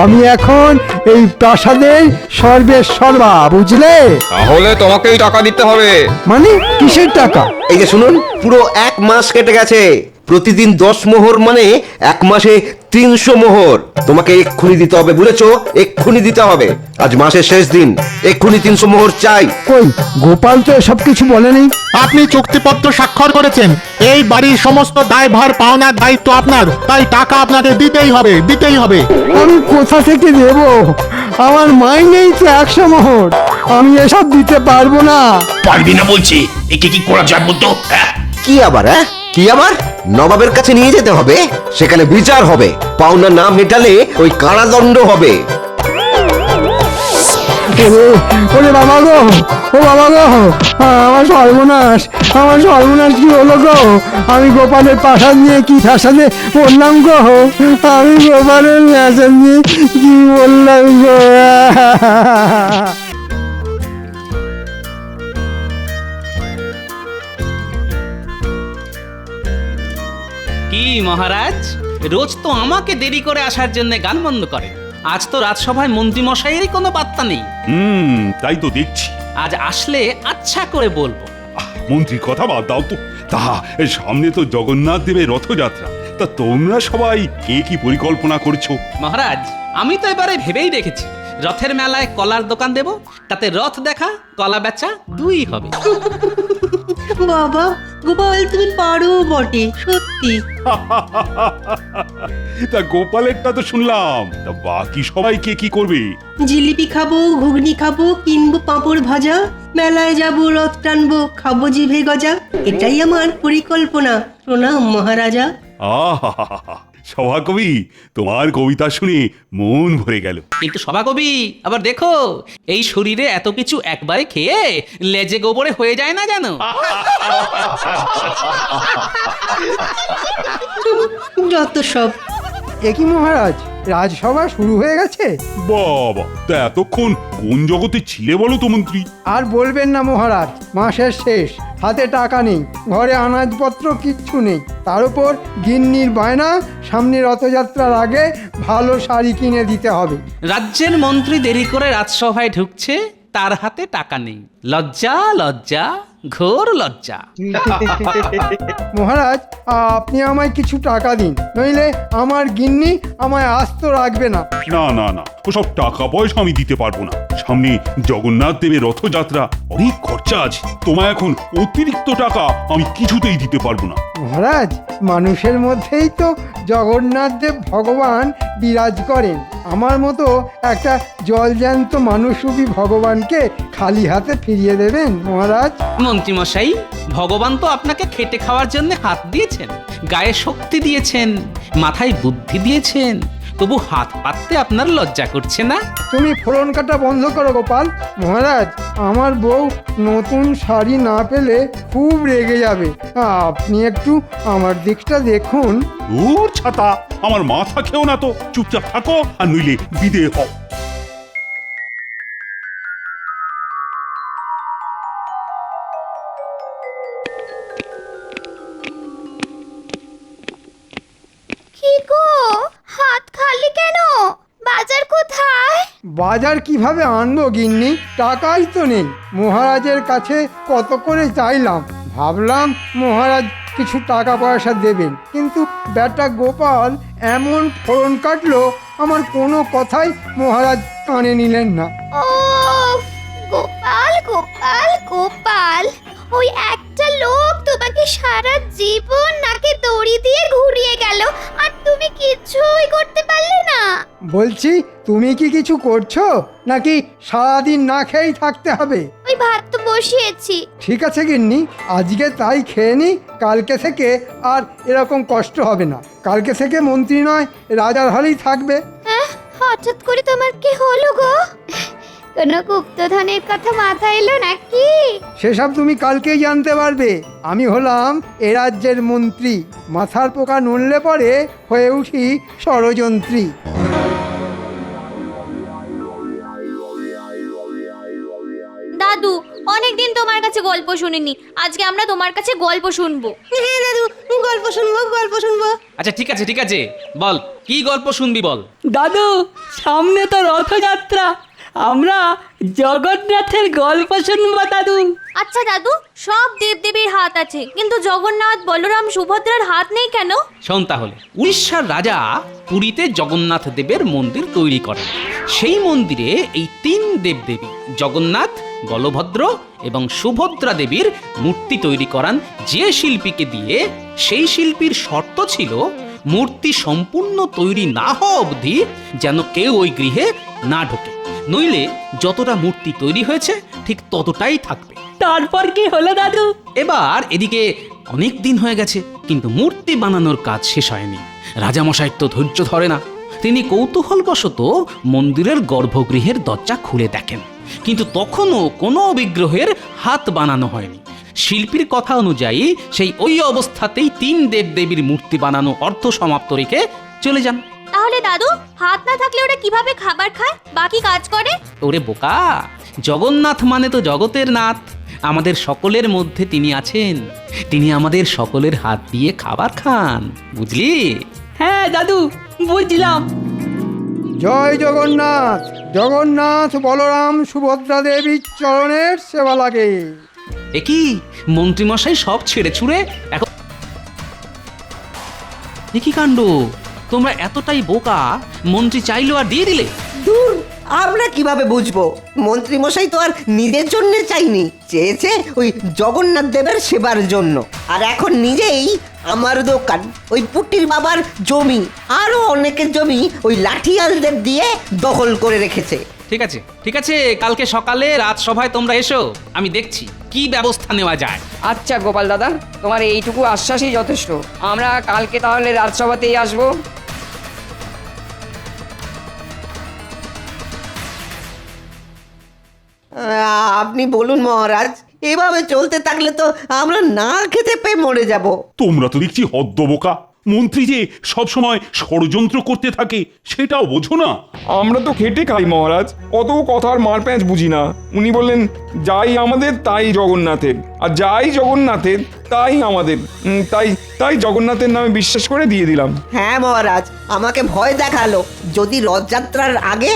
আমি এখন এই প্রাসাদের সর্বেসর্বা, বুঝলে? তাহলে তোমাকেই টাকা দিতে হবে। মানে কিসের টাকা? এই যে শুনুন, পুরো 1 মাস কেটে গেছে। প্রতিদিন 10 মোহর, মানে 1 মাসে 300 মোহর তোমাকে এক্ষুনি দিতে হবে, বুঝেছো? এক্ষুনি দিতে হবে। আজ মাসের শেষ দিন, এক্ষুনি 300 মোহর চাই। কই, গোপাল তো এসব কিছু বলেনি। আপনি চুক্তিপত্র স্বাক্ষর করেছেন, এই বাড়ির সমস্ত দায়ভার পাওনার দায়িত্ব আপনার, তাই টাকা আপনাকে দিতেই হবে, দিতেই হবে। আমি কোথা থেকে দেব? আমার মাইনেই তো 100 মোহর। আমি এসব দিতে পারবো না। পারবি না বলছি, একে কি করা যায় বলতো? কি আবার? কি আবার? নবাবের কাছে নিয়ে যেতে হবে, সেখানে বিচার হবে। পাওনা না মেটালে ওই কারাদণ্ড হবে। ওরে বাবা গো, ও বাবা গো, আমার সর্বনাশ, আমার সর্বনাশ কি হলো গো? আমি গোপালের প্রাসাদ নিয়ে কি ফ্যাসাদে বললাম গো? আমি গোপালের প্রাসাদ নিয়ে কি বললাম গো? কি মহারাজ, রোজ তো আমাকে দেরি করে আসার জন্য গান বন্ধ করেন। আজ তো রাজসভায় মন্ত্রী মশাইয়েরই কোনো পাত্তা নেই। তাই তো দেখছি। আজ আসলে আচ্ছা করে বলবো। মন্ত্রীর কথা বাদ দাও তো। তা সামনে তো জগন্নাথ দেবের রথযাত্রা, তা তোমরা সবাই কে কি পরিকল্পনা করছো? মহারাজ, আমি তো এবারে ভেবেই রেখেছি, রথের মেলায় কলার দোকান দেব, তাতে রথ দেখা কলা বেচা দুই হবে। বাবা, গোপাল তুমি পারো বটে, সত্যি। তা গোপালেরটা তো শুনলাম, তা বাকি সবাই কে কি করবে? জিলিপি খাবো, ঘুগনি খাবো, কিনবো পাঁপড় ভাজা, মেলায় যাবো, রথ টানবো, খাবো জিভে গজা। এটাই আমার পরিকল্পনা। প্রণাম মহারাজা। আহা, সভাকবি, তোমার কবিতা শুনে মন ভরে গেল। কিন্তু সভাকবি, আবার দেখো, এই শরীরে এত কিছু একবারে খেয়ে লেজে গোবরে হয়ে যায় না জানো? যত সব। একই মহারাজ, রাজসভা শুরু হয়ে গেছে? বাবা, তা এতক্ষণ কোন জগতে ছিলে বলো তো মন্ত্রী? আর বলবেন না মহারাজ, মাসের শেষ, হাতে টাকা নেই, ঘরে আনাজপত্র কিচ্ছু নেই। তার উপর গিন্নির বায়না, সামনে রথযাত্রার আগে ভালো শাড়ি কিনে দিতে হবে। রাজ্যের মন্ত্রী দেরি করে রাজসভায় ঢুকছে, তার হাতে টাকা নেই। লজ্জা, লজ্জা, ঘোর লজ্জা। মহারাজ, আপনি আমায় কিছু টাকা দিন, নইলে আমার গিন্নি আমায় আস্ত রাখবে না। না না না, ওসব টাকা পয়সা আমি দিতে পারবো না। সামনে জগন্নাথ দেবের রথযাত্রা, অনেক খরচা আছে। তোমায় এখন অতিরিক্ত টাকা আমি কিছুতেই দিতে পারবো না। মহারাজ, মানুষের মধ্যেই তো জগন্নাথ দেব ভগবান বিরাজ করেন। আমার মতো একটা জলজ্যান্ত মানুষরূপী ভগবানকে খালি হাতে ফিরিয়ে দেবেন মহারাজ? মন্ত্রীমশাই, ভগবান তো আপনাকে খেটে খাওয়ার জন্য হাত দিয়েছেন, গায়ে শক্তি দিয়েছেন, মাথায় বুদ্ধি দিয়েছেন, তবু হাত পাততে আপনার লজ্জা করছে না? তুমি ফোড়ন কাটা বন্ধ করো গোপাল। মহারাজ, আমার বউ নতুন শাড়ি না পেলে খুব রেগে যাবে। আপনি একটু আমার দিকটা দেখুন। দূর ছাতা, আমার মাথা খেও না তো, চুপচাপ থাকো আর নইলে বিদে হও। কি গো, হাত খালি কেন? বাজার কোথায়? বাজার কিভাবে আনবো গিন্নি? টাকাই তো নেই। মহারাজের কাছে কত করে চাইলাম, ভাবলাম মহারাজ কিছু টাকা পয়সা দেবেন, কিন্তু বেটা গোপাল এমন ফোড়ন কাটলো, আমার কোনো কথাই মহারাজ কানে নিলেন না। ও গোপাল গোপাল গোপাল, ওই একটা লোক তোমাকে সারা জীবন নাকে দড়ি দিয়ে ঘুরিয়ে গেল, আর তুমি কিছুই করতে পারলে না। বলছি, তুমি কি কিছু করছো নাকি সারাদিন না খেয়েই থাকতে হবে? ওই ভাত তো বসিয়েছি। ঠিক আছে গিন্নি, আজকে তাই খেয়ে নি, কালকে থেকে আর এরকম কষ্ট হবে না। কালকে থেকে মন্ত্রী নয়, রাজার হালেই থাকবে। হ্যাঁ, হঠাৎ করে তোমার কি হলো গো? কোনো গুপ্তধনের কথা মাথায় এলো নাকি? সেসব তুমি কালকেই জানতে পারবে। আমি হলাম এ রাজ্যের মন্ত্রী, মাথার পোকা নড়লে পরে হয়ে উঠি ষড়যন্ত্রী। দাদু, অনেকদিন তোমার কাছে গল্প শুনিনি, আজকে আমরা তোমার কাছে গল্প শুনবো। হ্যাঁ দাদু, গল্প শুনবো গল্প শুনবো। আচ্ছা ঠিক আছে ঠিক আছে, বল কি গল্প শুনবি বল। দাদু, সামনে তো রথযাত্রা, আমরা জগন্নাথের গল্প শুনবো দাদু। আচ্ছা দাদু, সব দেবদেবীর হাত আছে, কিন্তু জগন্নাথ, বলরাম, সুভদ্রার হাত নেই কেন? শোন তাহলে, উড়িষ্যার রাজা পুরীতে জগন্নাথ দেবের মন্দির তৈরি করেন। সেই মন্দিরে এই তিন দেবদেবী জগন্নাথ, বলভদ্র এবং সুভদ্রা দেবীর মূর্তি তৈরি করান যে শিল্পীকে দিয়ে। সেই শিল্পীর শর্ত ছিল মূর্তি সম্পূর্ণ তৈরি না হওয়া অবধি যেন কেউ ওই গৃহে না ঢোকে, নইলে যতটা মূর্তি তৈরি হয়েছে ঠিক ততটাই থাকবে। তারপর কি হলো দাদু? এবার এদিকে অনেক দিন হয়ে গেছে, কিন্তু মূর্তি বানানোর কাজ শেষ হয়নি। রাজামশাই তো ধৈর্য ধরে না, তিনি কৌতূহলবশত মন্দিরের গর্ভগৃহের দরজা খুলে দেখেন, কিন্তু তখনও কোনো বিগ্রহের হাত বানানো হয়নি। শিল্পীর কথা অনুযায়ী সেই ওই অবস্থাতেই তিন দেবদেবীর মূর্তি বানানো অর্ধ সমাপ্ত রেখে চলে যান। তাহলে দাদু, হাত না থাকলে ওরা কিভাবে খাবার খায়, বাকি কাজ করে? ওরে বোকা, জগন্নাথ মানে তো জগতের নাথ, আমাদের সকলের মধ্যে তিনি আছেন, তিনি আমাদের সকলের হাত দিয়ে খাবার খান, বুঝলি? হ্যাঁ দাদু, বুঝলাম। জয় জগন্নাথ। জগন্নাথ, বলরাম, সুভদ্রা দেবীর চরণের সেবা লাগে। একই মন্ত্রীমশাই সব ছেড়ে ছুড়ে এখন একই কাণ্ড, তোমরা এতটাই বোকা, মন্ত্রী চাইলো আর দিয়ে দিলে। দূর, আমরা কিভাবে বুঝবো? মন্ত্রী মশাই তো আর নিজের জন্য চাইনি, চেয়েছে ওই জগন্নাথ দেবের সেবার জন্য। আর এখন নিজেই আমার দোকান, ওই পুটির বাবার জমি, আরো অনেকের জমি ওই লাঠিয়ালদের দিয়ে দখল করে রেখেছে। ঠিক আছে ঠিক আছে, কালকে সকালে রাজসভায় তোমরা এসো, আমি দেখছি কি ব্যবস্থা নেওয়া যায়। আচ্ছা গোপাল দাদা, তোমার এইটুকু আশ্বাসই যথেষ্ট। আমরা কালকে তাহলে রাজসভাতেই আসবো। আপনি বলুন মহারাজ, এভাবে চলতে থাকলে তো আমরা না খেতে পেয়ে মরে যাব। তোমরা তো দেখছি হদ্দবোকা। মন্ত্রী যে সব সময় ষড়যন্ত্র করতে থাকে সেটাও বোঝো না। আমরা তো খেটে খাই মহারাজ, অত কথার মার প্যাঁচ বুঝি না। উনি বললেন যাই আমাদের তাই জগন্নাথের, আর যাই জগন্নাথের তাই আমাদের। তাই তাই জগন্নাথের নামে বিশ্বাস করে দিয়ে দিলাম। হ্যাঁ মহারাজ, আমাকে ভয় দেখালো, যদি রথযাত্রার আগে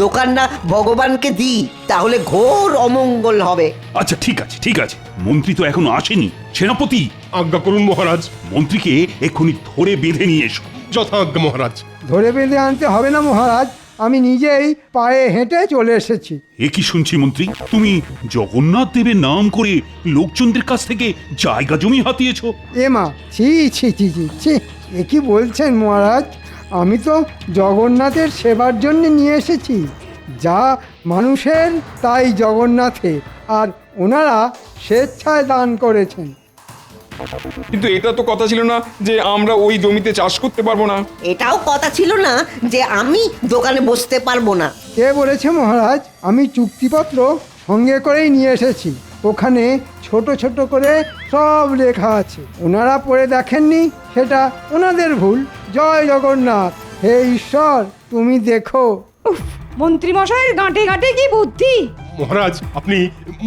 দোকানটা ভগবানকে দিই তাহলে ঘোর অমঙ্গল হবে। আচ্ছা ঠিক আছে ঠিক আছে, মন্ত্রী তো এখনো আসেনি। সেনাপতি, আজ্ঞা করুন মহারাজ। মন্ত্রীকে এক্ষুনি ধরে বেঁধে নিয়ে এসো। যথাজ্ঞা মহারাজ। ধরে বেঁধে আনতে হবে না মহারাজ, আমি নিজেই পায়ে হেঁটে চলে এসেছি। এ কি শুনছি মন্ত্রী, তুমি জগন্নাথ দেবের নাম করে লোকজনদের কাছ থেকে জায়গা জমি হাতিয়েছো? এমা, ছি ছি ছি ছি ছি, এ কি বলছেন মহারাজ? আমি তো জগন্নাথের সেবার জন্য নিয়ে এসেছি। যা মানুষের তাই জগন্নাথের, আর ওনারা স্বেচ্ছায় দান করেছেন। কিন্তু এটা তো কথা ছিল না যে আমরা ওই জমিতে চাষ করতে পারবো না। এটাও কথা ছিল না যে আমি দোকানে বসতে পারবো না। কে বলেছে মহারাজ? আমি চুক্তিপত্র সঙ্গে করেই নিয়ে এসেছি। ওখানে ছোট ছোট করে সব লেখা আছে। ওনারা পড়ে দেখেননি, সেটা ওনাদের ভুল। জয় জগন্নাথ। হে ঈশ্বর, তুমি দেখো। মন্ত্রী মশাইয়ের গাঁটে গাঁটে কি বুদ্ধি! মহারাজ, আপনি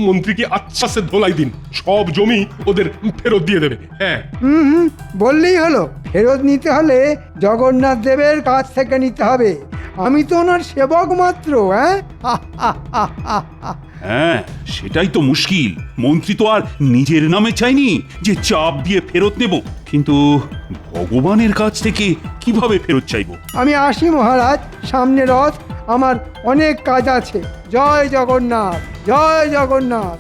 মন্ত্রীকে আশ্বাসে ধোলাই দিন, সব জমি ওদের ফেরত দিয়ে দেবে। হ্যাঁ, হুম, বললেই হলো। ফেরত নিতে হলে জগন্নাথ দেবের কাছ থেকে নিতে হবে। আমি তো ওনার সেবক মাত্র। হ্যাঁ, সেটাই তো মুশকিল। মন্ত্রী তো আর নিজের নামে চাইনি যে চাপ দিয়ে ফেরত নেব, কিন্তু ভগবানের কাছ থেকে কিভাবে ফেরত চাইবো? আমি আসি মহারাজ, সামনে রথ, আমার অনেক কাজ আছে। জয় জগন্নাথ, জয় জগন্নাথ।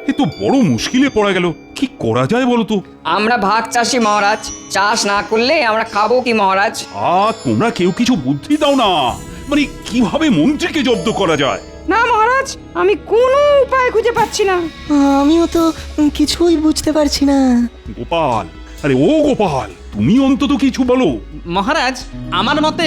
এ তো বড় মুশকিলে পড়া গেল। কি করা যায় বলো তো? আমরা ভাগ চাষি মহারাজ, চাষ না করলে আমরা খাবো কি মহারাজ? তোমরা কেউ কিছু বুদ্ধি দাও না, মানে কিভাবে মন্ত্রীকে জব্দ করা যায়? না মহারাজ, আমি কোনো উপায় খুঁজে পাচ্ছি না। আমিও তো কিছুই বুঝতে পারছি না। গোপাল, আরে ও গোপাল, তুমি অন্তত কিছু বলো। মহারাজ, আমার মতে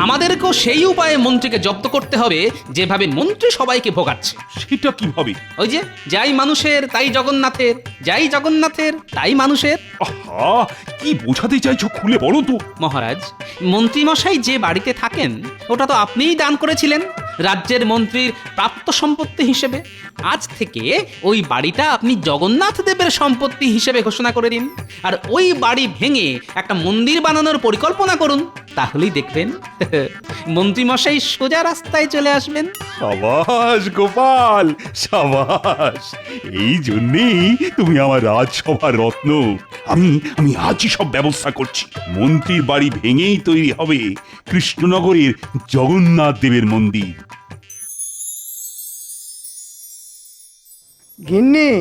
আমাদেরকেও সেই উপায়ে মন্ত্রীকে জব্দ করতে হবে যেভাবে মন্ত্রী সবাইকে ভোগাচ্ছে। সেটা কিভাবে? ওই যে, যাই মানুষের তাই জগন্নাথের, যাই জগন্নাথের তাই মানুষের। আহা, কি বোঝাতে চাইছো খুলে বলো তো। মহারাজ, মন্ত্রী মশাই যে বাড়িতে থাকেন ওটা তো আপনিই দান করেছিলেন রাজ্যের মন্ত্রীর প্রাপ্ত সম্পত্তি হিসেবে। আজ থেকে ওই বাড়িটা আপনি জগন্নাথ দেবের সম্পত্তি হিসেবে ঘোষণা করে দিন, আর ওই বাড়ি ভেঙে একটা মন্দির বানানোর পরিকল্পনা করুন। তাহলেই দেখবেন মন্ত্রী মশাই সোজা রাস্তায় চলে আসবেন। সাবাস গোপাল, সাবাস। এই জন্যেই তুমি আমার রাজসভার রত্ন। আমি আজই সব ব্যবস্থা করছি। মন্ত্রীর বাড়ি ভেঙেই তৈরি হবে কৃষ্ণনগরের জগন্নাথ দেবের মন্দির। গিন্নি,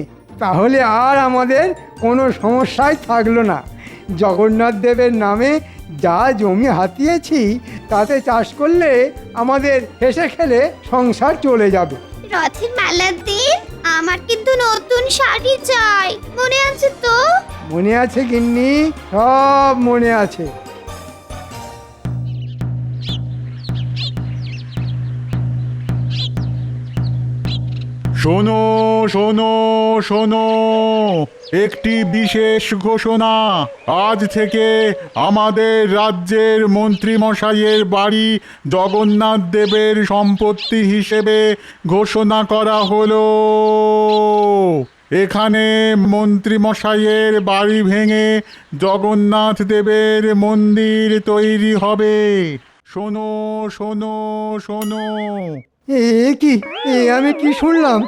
তাহলে আর আমাদের কোনো সমস্যাই থাকলো না। জগন্নাথ দেবের নামে যা জমি হাতিয়েছি তাতে চাষ করলে আমাদের হেসে খেলে সংসার চলে যাবে। রথের মেলার দিন আমার কিন্তু নতুন শাড়ি চাই, মনে আছে তো? মনে আছে গিন্নি, সব মনে আছে। শোনো শোনো শোনো, একটি বিশেষ ঘোষণা। আজ থেকে আমাদের রাজ্যের মন্ত্রীমশাইয়ের বাড়ি জগন্নাথ দেবের সম্পত্তি হিসেবে ঘোষণা করা হলো। এখানে মন্ত্রীমশাইয়ের বাড়ি ভেঙে জগন্নাথ দেবের মন্দির তৈরি হবে। শোনো শোনো শোনো। এ কি, আমি কি শুনলাম?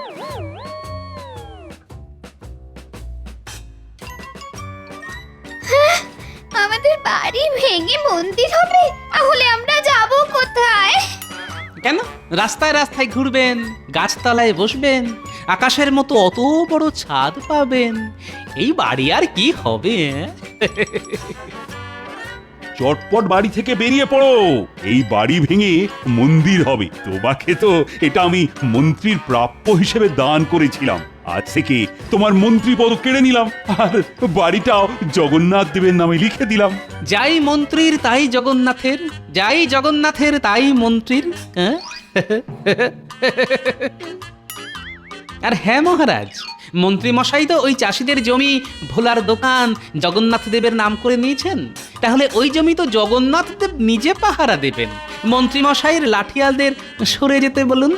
আমাদের বাড়ি ভেঙে মন্দির হবে? তাহলে আমরা যাব কোথায়? কেন? রাস্তায় রাস্তায় ঘুরবেন, গাছতলায় বসবেন, আকাশের মতো অত বড় ছাদ পাবেন। এই বাড়ি আর কি হবে? চটপট বাড়ি থেকে বেরিয়ে পড়ো। এই বাড়ি ভেঙে মন্দির হবে। তোমাকে তো এটা আমি মন্ত্রীর প্রাপ্য হিসেবে দান করেছিলাম। আজ থেকে তোমার মন্ত্রী পদ কেড়ে নিলাম, আর বাড়িটাও জগন্নাথ দেবের নামে লিখে দিলাম। যাই মন্ত্রীর তাই জগন্নাথের, যাই জগন্নাথের তাই মন্ত্রীর। হ্যাঁ? আর হ্যাঁ মহারাজ, মন্ত্রী মশাই তো ওই চাষিদের জমি ভোলার দোকান জগন্নাথ দেবের নাম করে নিয়েছেন। তাহলে ওই জমি তো জগন্নাথ দেব নিজে পাহারা দেবেন। মন্ত্রী মশাইয়ের লাঠিয়ালদের সরে যেতে বলুন।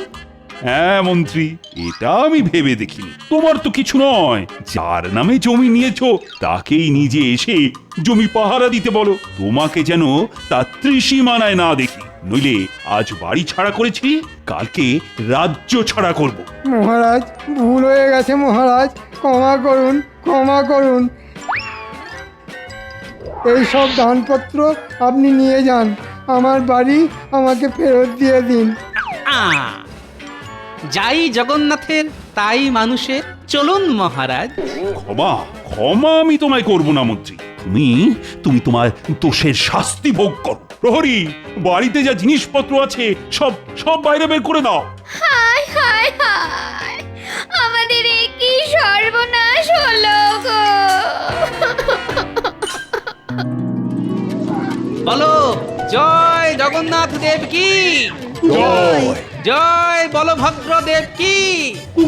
হ্যাঁ মন্ত্রী, এটা আমি ভেবে দেখিনি। তোমার তো কিছু নয়, যার নামে জমি নিয়েছো তাকেই নিজে এসে জমি পাহারা দিতে বলো। তোমাকে যেন তার ত্রিসীমানায় না দেখি, নইলে আজ বাড়ি ছাড়া করেছি, কালকে রাজ্য ছাড়া করব। মহারাজ, ভুল হয়ে গেছে মহারাজ, ক্ষমা করুন, ক্ষমা করুন। এই সব দানপত্র আপনি নিয়ে যান, আমার বাড়ি আমাকে ফেরত দিয়ে দিন। যাই জগন্নাথের তাই মানুষের, চলুন মহারাজ। ক্ষমা ক্ষমা আমি তোমায় করব না মন্ত্রী। তুমি তোমার দোষের শাস্তি ভোগ করো। প্রহরী, বাড়িতে যা জিনিসপত্র আছে সব সব বাইরে বের করে দাও। হায় হায় হায়, আমাদের এ কি সর্বনাশ হলো গো। বলো জয় জগন্নাথ দেব কি জয়। জয় বলভদ্র দেব কি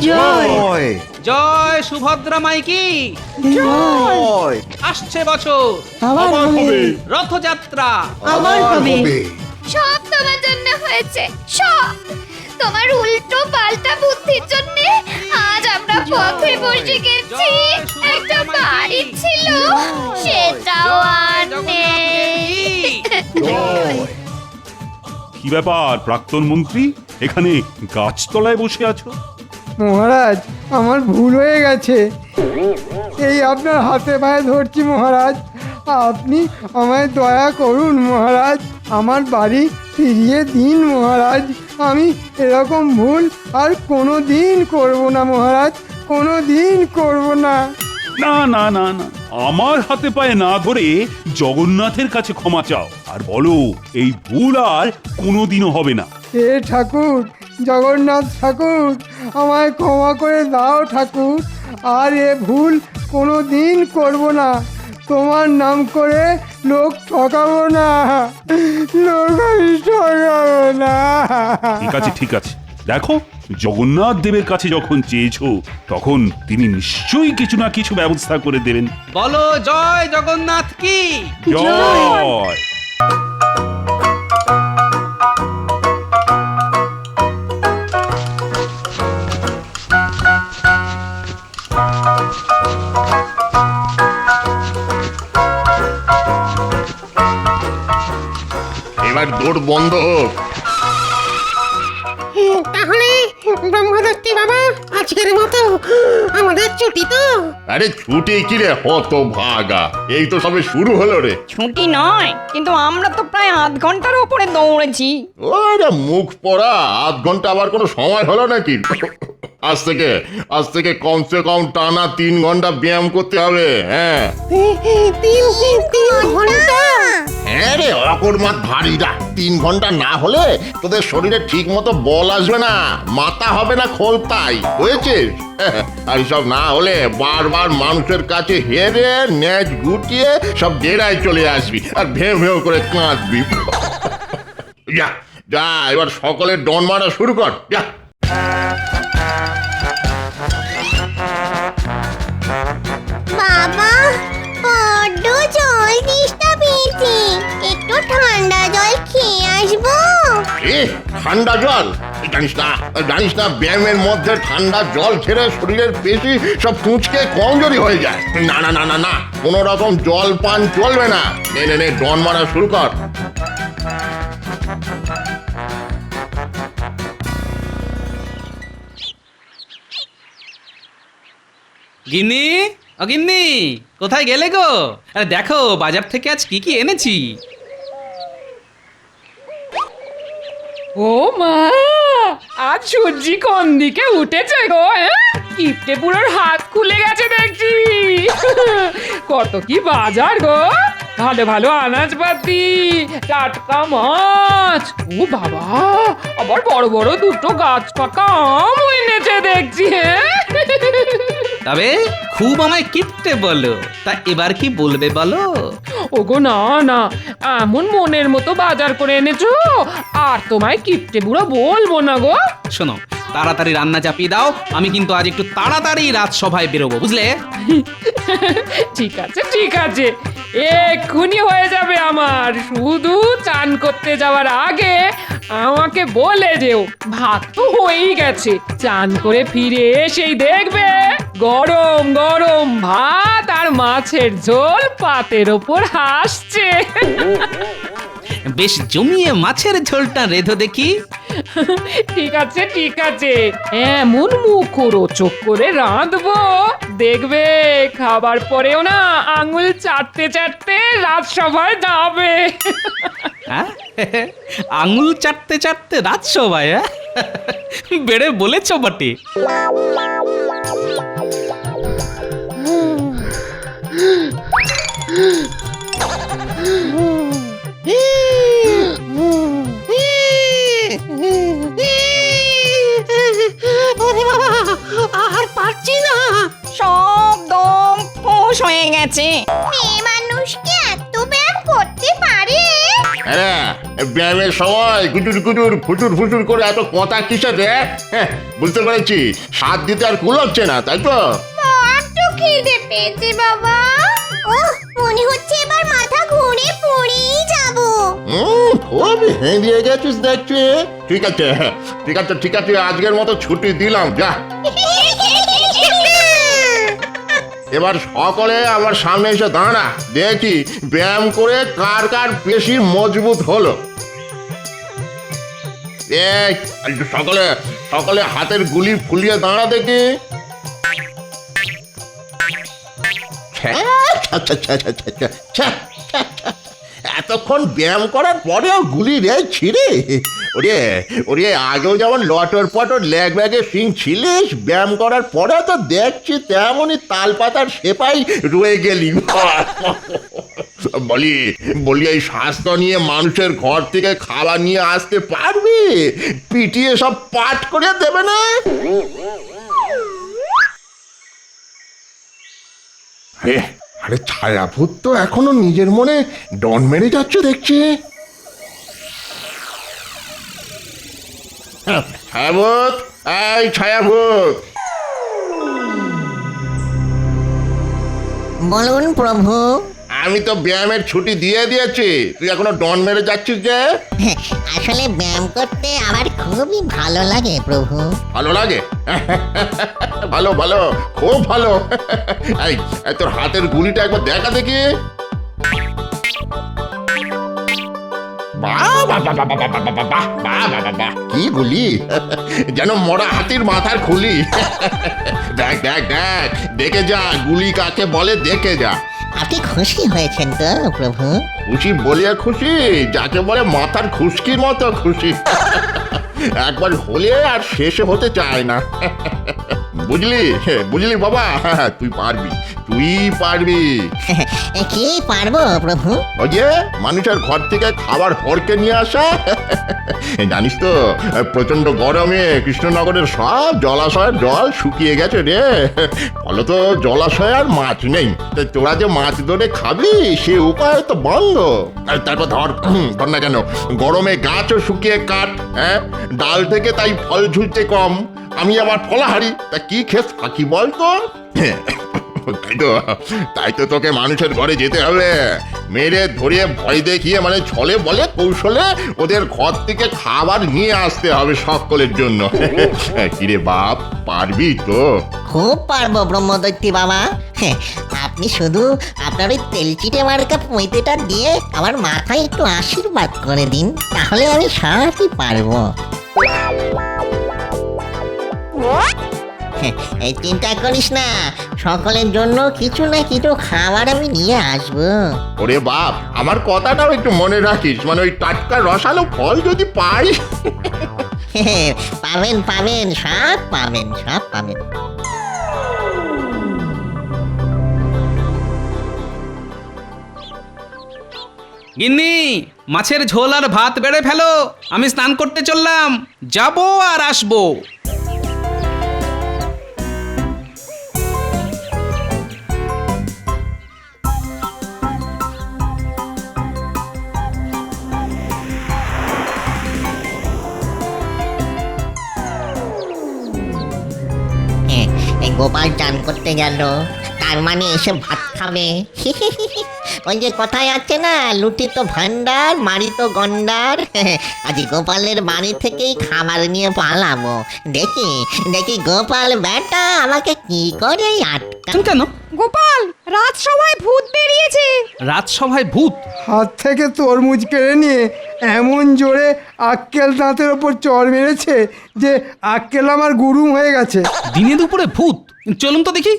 জয়। জয় সুভদ্রা মাই কি জয়। আসছে বছর আবার হবে। রথযাত্রা আবার হবে। সব তোমার জন্য হয়েছে, সব তোমার উল্টো পাল্টা বুদ্ধির জন্য আজ আমরা পথে বসে গেছি। একটা বাড়ি ছিল, সেটাও আর নেই। কি ব্যাপার প্রাক্তন মন্ত্রী, এখানে গাছতলায় বসে আছো? মহারাজ, আমার ভুল হয়ে গেছে। এই আপনার হাতে পায়ে ধরছি মহারাজ, আপনি আমায় দয়া করুন মহারাজ, আমার বাড়ি ফিরিয়ে দিন মহারাজ। আমি এরকম ভুল আর কোনো দিন করব না মহারাজ, কোনো দিন করব না। না না না না, আমার হাতে পায়ে না ধরে জগন্নাথের কাছে ক্ষমা চাও আর বলো এই ভুল আর কোনোদিনও হবে না। হে ঠাকুর, জগন্নাথ ঠাকুর, আমায় ক্ষমা করে দাও ঠাকুর, আর এ ভুল কোনো দিন করব না। তোমার নাম করে লোক ঠকাবো না, লোক আমি ঠকাবো না। ঠিক আছে ঠিক আছে, দেখো জগন্নাথ দেবের কাছে যখন চেয়েছো তখন তিনি নিশ্চয়ই কিছু না কিছু ব্যবস্থা করে দেবেন। বলো জয় জগন্নাথ কি জয়। এবার দৌড় বন্ধ হোক। তাহলে ব্রহ্মদত্তি বাবা আজকের মতো আমাদের ছুটি তো? আরে ছুটি কি রে হত ভাগা, এই তো সবে শুরু হলো রে। ছুটি নয়, কিন্তু আমরা তো প্রায় আধ ঘন্টার উপরে দৌড়েছি। ওরে মুখ পড়া, আধ ঘন্টা আবার কোনো সময় হলো নাকি? আজ থেকে কমসে কম টানা 3 ঘন্টা ব্যায়াম করতে হবে। হ্যাঁ 3 ঘন্টা? হ্যাঁ রে অকর্মাত ভারীরা, 3 ঘন্টা না হলে তোদের শরীরে ঠিক মতো বল আসবে না, মাথা হবে না খোলতাই, হয়েছিস? আর সব না হলে বারবার মানুষের কাছে হেরে ন্যাজ গুটিয়ে সব ডেরায় চলে আসবি আর ভেউ ভেউ করে কাঁদবি। যা যা, এবার সকলে ডন মারা শুরু কর, যা। বাবা, বড্ড জল তেষ্টা পেয়েছে, একটু ঠান্ডা জল খেয়ে আসবো। ঠান্ডা জল? জানিস না ব্যায়ামের মধ্যে ঠান্ডা জল ছেড়ে শরীরের পেশি সব কুঁচকে কমজোরি হয়ে যায়। না না না না না, কোনো রকম জল পান চলবে না। নে নে নে, ডন মারা শুরু কর। গিন্নি, ও গিন্নি, কোথায় গেলে গো? আরে দেখো বাজার থেকে আজ কি কি এনেছি। ও মা, আজ সূর্যি কোন দিকে উঠেছে গো? কিপটে পুরোর হাত খুলে গেছে দেখছি। কত কি বাজার গো, ভালো ভালো আনাজপাতি, টাটকা মাছ, ও বাবা, আবার বড় বড় দুটো গাছ পাকা আম এনেছে দেখছি। তবে খুব আমায় কিপটে বলো, তা এবার কি বলবে বলো? ওগো না না, এমন মনের মতো বাজার করে এনেছো, আর তোমায় কিপটে বুড়ো বলবো না গো। শোনো, তাড়াতাড়ি রান্না চাপিয়ে দাও, আমি কিন্তু আজ একটু তাড়াতাড়ি রাজসভায় বেরোবো, বুঝলে? ঠিক আছে ঠিক আছে, এক্ষুনি হয়ে যাবে আমার। শুধু চান করতে যাওয়ার আগে আমাকে বলে যেও। ভাত তো হয়েই গেছে, চান করে ফিরে এসেই দেখবে গরম গরম ভাত আর মাছের ঝোল পাতের ওপর হাসছে। বেশ জমিয়ে মাছের ঝোলটা রেধো দেখি। ঠিক আছে ঠিক আছে, এমন মুখরোচক করে রাঁধবো দেখবে খাবার পরেও না আঙুল চাটতে চাটতে রাজসভায় যাবে। হ্যাঁ? আঙুল চাটতে চাটতে রাজসভায়, হ্যাঁ? বেড়ে বলেছ বটে। আর পারছি না, সব দম ফোঁস হয়ে গেছে। মেয়ে মানুষ কি এত ব্যায়াম করতে পারে? হ্যাঁ, ব্যায়ামের সময় গুজুর গুজুর ফুটুর ফুটুর করে এত কথা কিসে রে? হ্যাঁ, বুঝতে পেরেছি, স্বাদ দিতে আর কুলোচ্ছে না, তাই তো? বড্ড খিদে পেয়েছে বাবা। ওহ, মনে হচ্ছে এবার মাথা ঘুরে পড়েই যাব। খুব হেঁদিয়ে গেছিস দেখছি। ঠিক আছে, ঠিক আছে, ঠিক আছে, আজকের মতো ছুটি দিলাম, যা। এবার সকলে আমার সামনে এসে দাঁড়া, দেখি ব্যায়াম করে কার কার পেশি মজবুত হলো। এই, সকলে সকলে হাতের গুলি ফুলিয়ে দাঁড়া দেখি। এতক্ষণ ব্যায়াম করার পরেও গুলি রে ছিঁড়ে। ওরে ওরে, আগেও যেমন লটর পটর লেগ ব্যাগে সিং ছিলিস, ব্যায়াম করার পরে তো দেখছি তেমনই তাল পাতার সেপাই রয়ে গেলি। বলি বলি এই স্বাস্থ্য নিয়ে মানুষের ঘর থেকে খাবার নিয়ে আসতে পারবি? পিটিয়ে সব পাট করে দেবে না? আরে ছায়াভূত তো এখনো নিজের মনে ডন মেরে যাচ্ছে দেখছি। ছায়াভূত, এই ছায়াভূত। বলুন প্রভু। আমি তো ব্যায়ামের ছুটি দিয়ে দিয়েছি, তুই এখনো ডন মেরে যাচ্ছিস যে? আসলে ব্যায়াম করতে আমার খুবই ভালো লাগে প্রভু। ভালো লাগে? ভালো ভালো, খুব ভালো। এই তোর হাতের গুলিটা একবার দেখা দেখি। কি গুলি, যেন মরা হাতির মাথার খুলি। দেখ দেখ দেখ, দেখে যা গুলি কাকে বলে, দেখে যা। আপনি খুশি হয়েছেন তো প্রভু? খুশি বলিয়া খুশি, যাকে বলে মাথার খুশকির মতো খুশি। একবার হলে আর শেষে হতে চায় না। বুঝলি বুঝলি বাবা, তুই পারবি, তুই পারবি। কি পারবো প্রভু? ওই যে মানুষের ঘর থেকে খাবার হড়কে নিয়ে আসা। জানিস তো, প্রচন্ড গরমে কৃষ্ণনগরের সব জলাশয়ের জল শুকিয়ে গেছে রে। ফলত জলাশয়ে আর মাছ নেই। তোরা যে মাছ ধরে খাবি সে উপায় তো বন্ধ। তারপর ধর না কেন, গরমে গাছও শুকিয়ে কাঠ, হ্যাঁ, ডাল থেকে তাই ফল ঝুলতে কম। আমি আবার ফলাহারি, তা কি খেস থাকি বলতো? তাই তো তোকে মানুষের ঘরে যেতে হবে, মেরে ধরিয়ে ভয় দেখিয়ে, মানে ছলে বলে কৌশলে ওদের ঘর থেকে খাবার নিয়ে আসতে হবে সকলের জন্য। কিরে বাপ, পারবি তো? খুব পারবো ব্রহ্মদৈত্যী বাবা। আপনি শুধু আপনার ওই তেলচিটে মার্কা পৈতেটা দিয়ে আমার মাথায় একটু আশীর্বাদ করে দিন, তাহলে আমি সবই পারবো। এই চিন্তা করিস না, সকলের জন্য কিছু না কিছু খাবার আমি নিয়ে আসবো। ওরে বাপ, আমার কথাটাও একটু মনে রাখিস, মানে ওই টাটকা রসালো ফল যদি পাই। পাবেন পাবেন, সব পাবেন, সব পাবেন। গিন্নি, মাছের ঝোল আর ভাত বেড়ে ফেলো, আমি স্নান করতে চললাম, যাবো আর আসবো। গোপাল চান করতে গেল, তার মানে এসে ভাত খাবে। ওই যে কথায় আছে না, লুটি তো ভান্ডার, মারি তো গন্ডার। আজ গোপালের বাড়ি থেকেই খাবার নিয়ে পালাবো। দেখি দেখি গোপাল বেটা আমাকে কি করে আটকা। কেন গোপাল, রাজসভায় ভূত বেরিয়েছে। রাজসভায় ভূত? হাত থেকে তরমুজ কেড়ে নিয়ে এমন জোরে আক্কেল দাঁতের ওপর চড় মেরেছে যে আক্কেল আমার গুরুম হয়ে গেছে। দিনে দুপুরে ভূত? চলুন তো দেখি।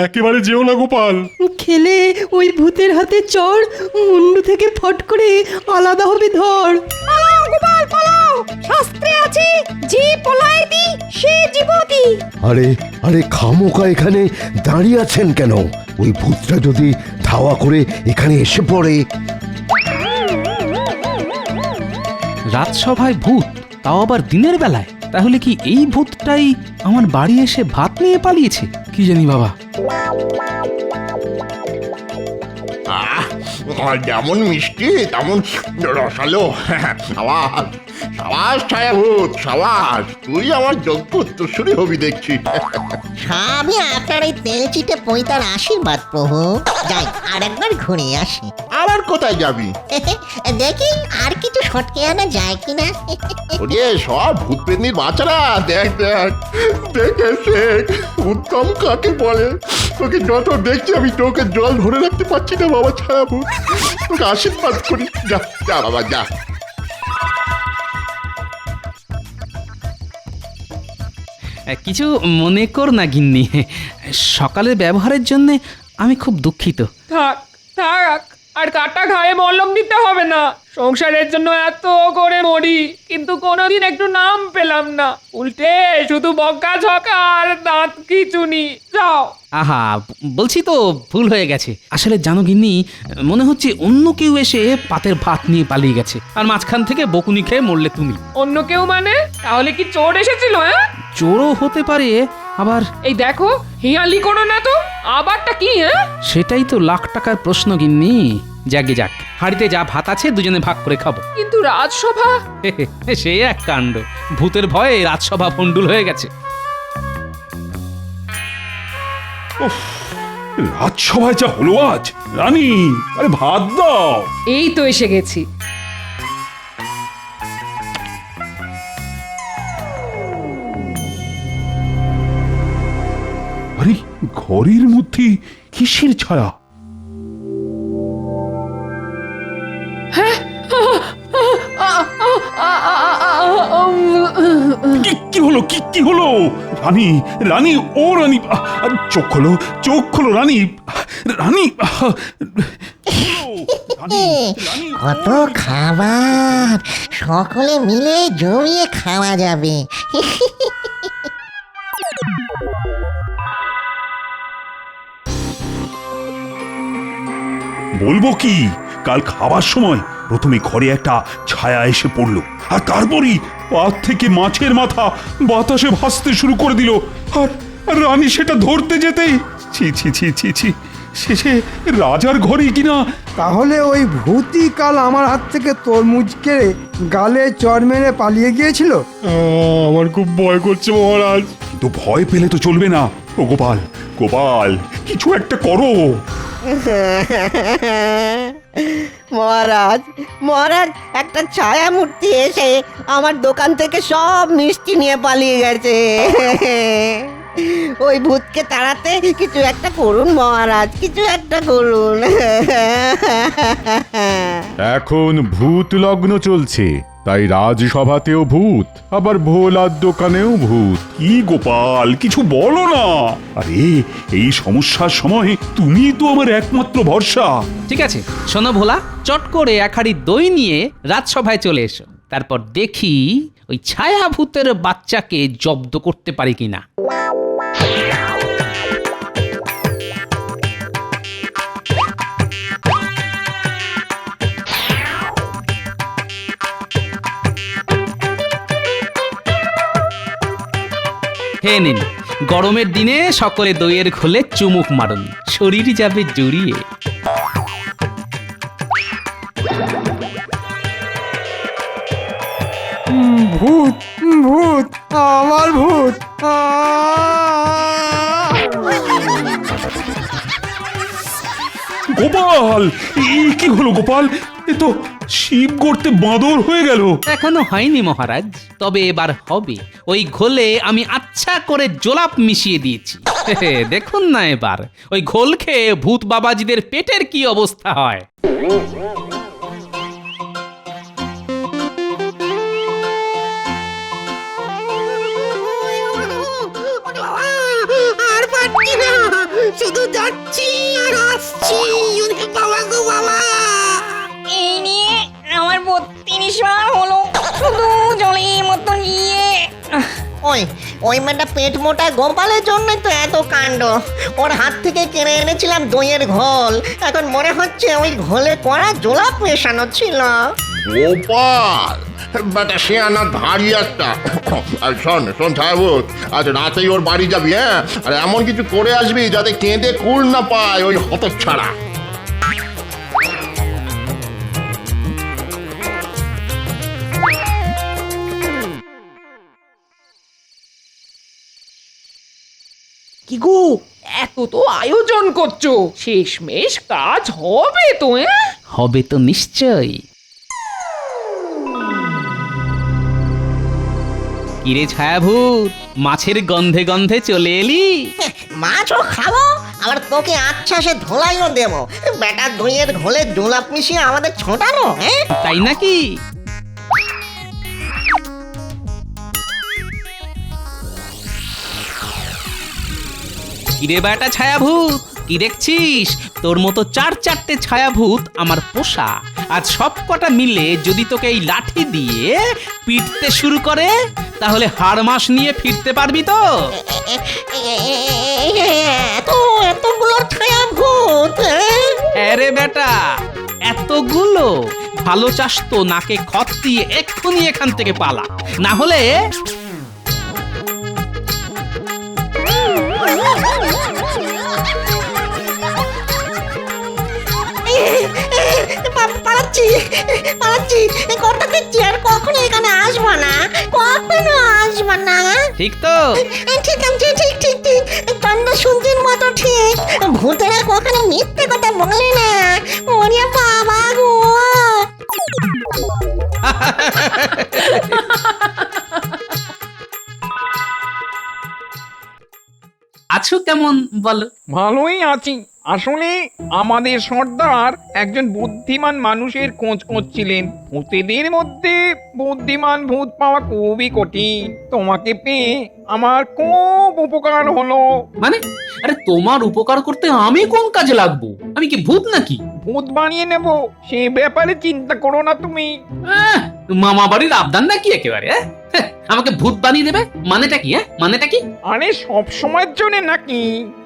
একেবারে যেও না গোপাল। খেলে ওই ভূতের হাতে চড় মুন্ডু থেকে ফট করে আলাদা হবে ধর। পালাও গোপাল পালাও, শাস্ত্রে আছে যে পলায়তি সে জীবতি। আরে আরে খামোকা এখানে দাঁড়িয়ে আছেন কেন? ওই ভূতটা যদি ধাওয়া করে এখানে এসে পড়ে। রাজসভায় ভূত, তাও আবার দিনের বেলায়। তাহলে কি এই ভূতটাই আমার বাড়ি এসে ভাত নিয়ে পালিয়েছে? কি জানি বাবা। যেমন মিষ্টি তেমন রসালো। সাবাস সাবাস ছায়াভূত সাবাস, তুই আমার যোগ্য উত্তরসূরি হবি দেখছি। সবই আপনার এই তেল চিটে পৈতার আশীর্বাদ প্রভু। যাই আর একবার ঘুরে আসি। আর কোথায় যাবি? দেখি আর কিছু সটকে আনা যায় কিনা। ওরে সব ভূত প্রেতনির বাচ্চারা, দেখ দেখ দেখে শেখ উত্তম কাকে বলে। তোকে যত দেখছি আমি তোকে জল ধরে রাখতে পারছি না বাবা ছায়াভূত, তোকে আশীর্বাদ করি। যা যা বাবা যা। কিছু মনে কর না গিন্নি, সকালের ব্যবহারের জন্য আমি খুব দুঃখিত। থাক থাক, আর কাটা ঘায়ে মলম দিতে হবে না। সংসারের জন্য এত করে মরি, কিন্তু কোনোদিন একটু নাম পেলাম না। উল্টে শুধু বকা ঝকা আর দাঁত খিচুনি। যাও। আহা, বলছি তো ভুল হয়ে গেছে। আসলে জানো গিন্নি, মনে হচ্ছে অন্য কেউ এসে পাতের ভাত নিয়ে পালিয়ে গেছে, আর মাঝখান থেকে বকুনি খেয়ে মরলে তুমি। অন্য কেউ মানে? তাহলে কি চোর এসেছিল? হ্যাঁ, চোরও হতে পারে, আবার এই দেখো হিয়ালি করো না তো। আবারটা কি? হ্যাঁ, সেটাই তো লাখ টাকার প্রশ্ন গিন্নি। যাকে যাক, হাড়িতে যা ভাত আছে দুজনে ভাগ করে খাবো। কিন্তু রাজসভা? সে এক কাণ্ড, ভূতের ভয়ে রাজসভা ভণ্ডুল হয়ে গেছে। রাজসভায় যা হলো আজ। রানী, আরে ভাত দাও। এই তো এসে গেছি। আরে ঘরের মধ্যে কিসের ছায়া? কি হলো? কি হলো? রানী রানী ও রানী, চোখ খোলো চোখ খোলো রানী। রানী কত খাবার, সকলে মিলে জমিয়ে খাওয়া যাবে। বলবো কি, কাল খাবার সময় প্রথমে ঘরে একটা ছায়া এসে পড়লো, আর তারপরই পাত থেকে মাছের মাথা বাতাসে ভাসতে শুরু করে দিল। আর রানী সেটা ধরতে যেতেই ছি ছি ছি ছি ছি, শেষে রাজার ঘরেই কিনা। তাহলে ওই ভূতই কাল আমার হাত থেকে তরমুজ কেড়ে গালে চড় মেরে পালিয়ে গিয়েছিল। আমার খুব ভয় করছে মহারাজ। কিন্তু ভয় পেলে তো চলবে না। ও গোপাল, গোপাল, কিছু একটা করো। মহারাজ মহারাজ, একটা ছায়া মূর্তি এসে আমার দোকান থেকে সব মিষ্টি নিয়ে পালিয়ে গেছে। ওই ভূতকে তাড়াতে কিছু একটা করুন মহারাজ, কিছু একটা করুন। এখন ভূত লগ্ন চলছে, তাই রাজসভাতেও ভূত, আবার ভোলার দোকানেও ভূত। কি গোপাল, কিছু বলো না। আরে এই সমস্যার সময় তুমি তো আমার একমাত্র ভরসা। ঠিক আছে, শোনো ভোলা, চট করে এক হাঁড়ি দই নিয়ে রাজসভায় চলে এসো। তারপর দেখি ওই ছায়া ভূতের বাচ্চাকে জব্দ করতে পারি কিনা। হে নিন, গরমের দিনে সকলে দইয়ের ঘোলে চুমুক মারুন, শরীর যাবে জুড়িয়ে। ভূত ভূত, আমার ভূত। গোপাল, কি হলো গোপাল? এ তো শিব গর্তে বাঁদর হয়ে গেল। এখনো হয়নি মহারাজ, তবে এবার হবে। ওই ঘোলে আমি আচ্ছা করে জোলাপ মিশিয়ে দিয়েছি। দেখুন না এবার ওই ঘোল খেয়ে ভূত বাবাজিদের পেটের কি অবস্থা হয়। আর পারছি না, আসছি আর আসছি, ওরে বাবা গো বাবা। এই নিয়ে আমার 32 বার হলো, শুধু জলের মতো নিয়ে। ওই ওই মেয়েটা পেট মোটা গোপালের জন্যই তো এত কাণ্ড। ওর হাত থেকে কিনে এনেছিলাম দইয়ের ঘোল, এখন মনে হচ্ছে ওই ঘোলে করা জোলাপ মেশানো ছিল। গোপাল বেটা সে আনা ধাড়ি একটা। আর শোন শোন ছায়াবুত, আজ রাতেই ওর বাড়ি যাবি, হ্যাঁ? আর এমন কিছু করে আসবি যাতে কেঁদে কুল না পায় ওই হতচ্ছাড়া। কি গো, এত তো আয়োজন করছো, শেষমেশ কাজ হবে তো? হবে তো নিশ্চয়ই। কিরে ছায়াভূত, মাছের গন্ধে গন্ধে চলে এলি? মাছও খাবো, আবার তোকে আচ্ছাসে ধোলাইও দেবো। বেটা দইয়ের ঘোলে জোলাপ মিশিয়ে আমাদের ছোটানো, হ্যাঁ? তাই নাকি? কিরে বেটা ছায়াভূত, কি দেখছিস? তোর মতো 4-4টে ছায়াভূত আমার পোষা। আজ সব কটা মিলে যদি তোকে এই লাঠি দিয়ে পিটতে শুরু করে, তাহলে হাড় মাস নিয়ে ফিরতে পারবি তো? এতগুলো ছায়া ভূত? আরে বেটা, এতগুলো? ভালো চাস তো নাকে খত দিয়ে এক্ষুনি এখান থেকে পালা, না হলে পালাচ্ছি পালাচ্ছি, কথা দিচ্ছি আর কখনো এখানে আসবো না, কখনো আসবো না। ঠিক তো? ঠিক আছে, ঠিক ঠিক ঠিক, কান্না শুনতির মতো ঠিক। ভূতেরা কখনো মিথ্যে কথা বলে না। ওরে বাবা গো। আছো কেমন বলো? ভালোই আছি। আসলে আমাদের সর্দার একজন বুদ্ধিমান মানুষের খোঁজ করছিলেন। ভূতেদের মধ্যে বুদ্ধিমান ভূত পাওয়া খুবই কঠিন। তোমাকে পেয়ে আমার খুব উপকার হলো। মানে, আরে তোমার উপকার করতে আমি কোন কাজে লাগবো? আমি কি ভূত নাকি? ভূত বানিয়ে নেব, সে ব্যাপারে চিন্তা করো না তুমি। মামা বাড়ির আবদান নাকি একেবারে? আমাকে ভূত বানিয়ে দেবে মানেটা কি? মানেটা কি? আরে সব সময়ের জন্য নাকি?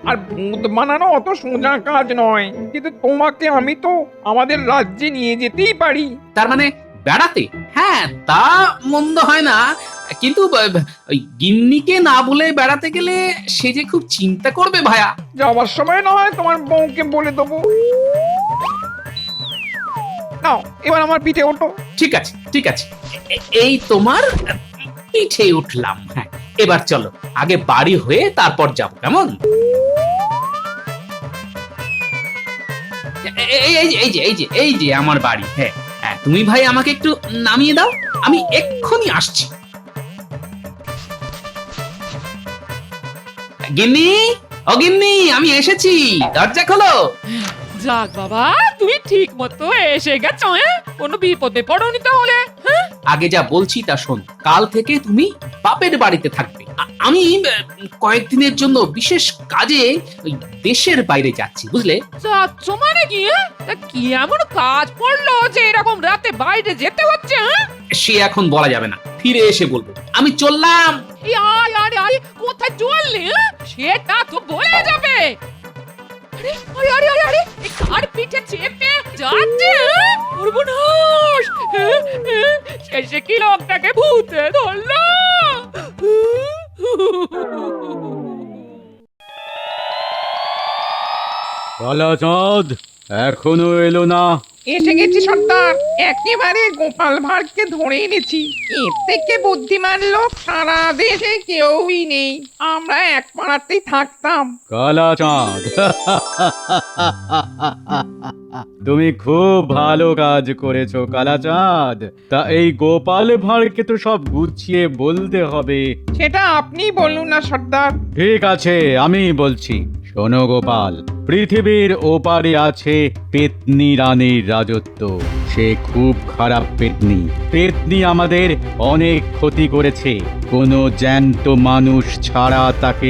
আর ভূত বানানো অত সোজা কাজ নয়, কিন্তু তোমাকে আমি তো আমাদের রাজ্যে নিয়ে যেতেই পারি। তার মানে বেড়াতে? হ্যাঁ, তা মন্দ হয় না, কিন্তু ওই গিন্নিকে না বলে বেড়াতে গেলে সে যে খুব চিন্তা করবে ভায়া। যাওয়ার সময় না হয় তোমার বউকে বলে দেবো। নাও, এবার আমার পিঠে ওঠো। ঠিক আছে ঠিক আছে, এই তোমার পিঠে উঠলাম। হ্যাঁ, এবার চলো, আগে বাড়ি হয়ে তারপর যাব, কেমন? এই যে আমার বাড়ি। হ্যাঁ হ্যাঁ, তুমি ভাই আমাকে একটু নামিয়ে দাও, আমি এক্ষুনি আসছি। গিন্নি, ও গিন্নি, আমি এসেছি, দরজা খোলো। যাক বাবা, তুমি ঠিক মতো এসে গেছো। কোনো বিপদে পড়োনি তাহলে? আগে যা বলছি তা শোন, কাল থেকে তুমি বাপের বাড়িতে থাকবে। আমি কয়েকদিনের জন্য বিশেষ কাজে ওই দেশের বাইরে যাচ্ছি, বুঝলে? যাচ্ছ মানে কি? তা কি এমন কাজ পড়লো যে এরকম রাতে বাইরে যেতে হচ্ছে? সে এখন বলা যাবে না, ফিরে এসে বলবো। আমি চললাম। আরে কোথায় চললি? সেটা তো বলে যাবে। আরে কার পিঠে চেপে যাচ্ছে? সর্বনাশ! শেষে কি লোকটাকে ভূতে ধরলো? কালাচাঁদ এখনো এলো না? এসে গেছি সর্দার, একেবারে গোপাল ভাঁড়কে ধরে এনেছি। এর থেকে বুদ্ধিমান লোক সারা দেশে কেউই নেই। আমরা এক পাড়াতেই থাকতাম। কালাচাঁদ, তুমি খুব ভালো কাজ করেছো কালাচাঁদ। তা এই গোপাল ভাঁড়কে তো সব গুছিয়ে বলতে হবে। সেটা আপনি বলুন না সর্দার। ঠিক আছে, আমি বলছি। শোনো গোপাল, পৃথিবীর ওপারে আছে পেতনি রানীর রাজত্ব। সে খুব খারাপ পেতনি। পেতনি আমাদের অনেক ক্ষতি করেছে। কোনো জ্যান্ত মানুষ ছাড়া তাকে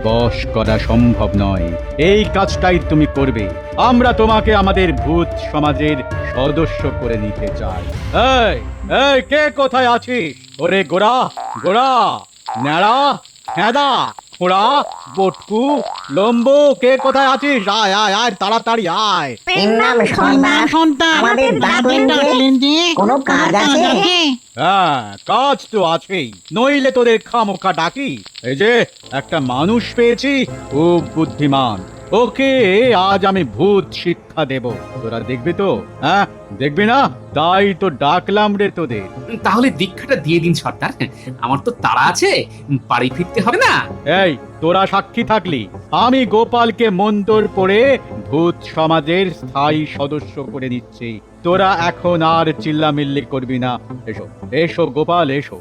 বশ করা সম্ভব নয়। এই কাজটাই তুমি করবে। আমরা তোমাকে আমাদের ভূত সমাজের সদস্য করে নিতে চাই। এই এই, কে কোথায় আছিস? ওরে গোড়া গোড়া, ন্যাড়া, হ্যাঁদা, খোড়া, বটকু, লম্বু, কে কোথায় আছিস? আয় আয় আয়, তাড়াতাড়ি আয়। হ্যাঁ, কাজ তো আছেই, নইলে তোদের খামোখা ডাকি। এই যে একটা মানুষ পেয়েছি, খুব বুদ্ধিমান। ওকে আজ আমি ভূত শিক্ষা দেব। তোরা দেখবি তো? হ্যাঁ, দেখবি না? তাই তো ডাকলাম রে তোদের। তাহলে দীক্ষাটা দিয়ে দিন সর্দার, আমার তো তাড়া আছে, বাড়ি ফিরতে হবে না। এই, তোরা সাক্ষী থাকলি। আমি গোপালকে মন্তর পড়ে ভূত সমাজের স্থায়ী সদস্য করে নিচ্ছি। তোরা এখন আর চিল্লামিল্লি করবি না। এসো এসো গোপাল, এসো।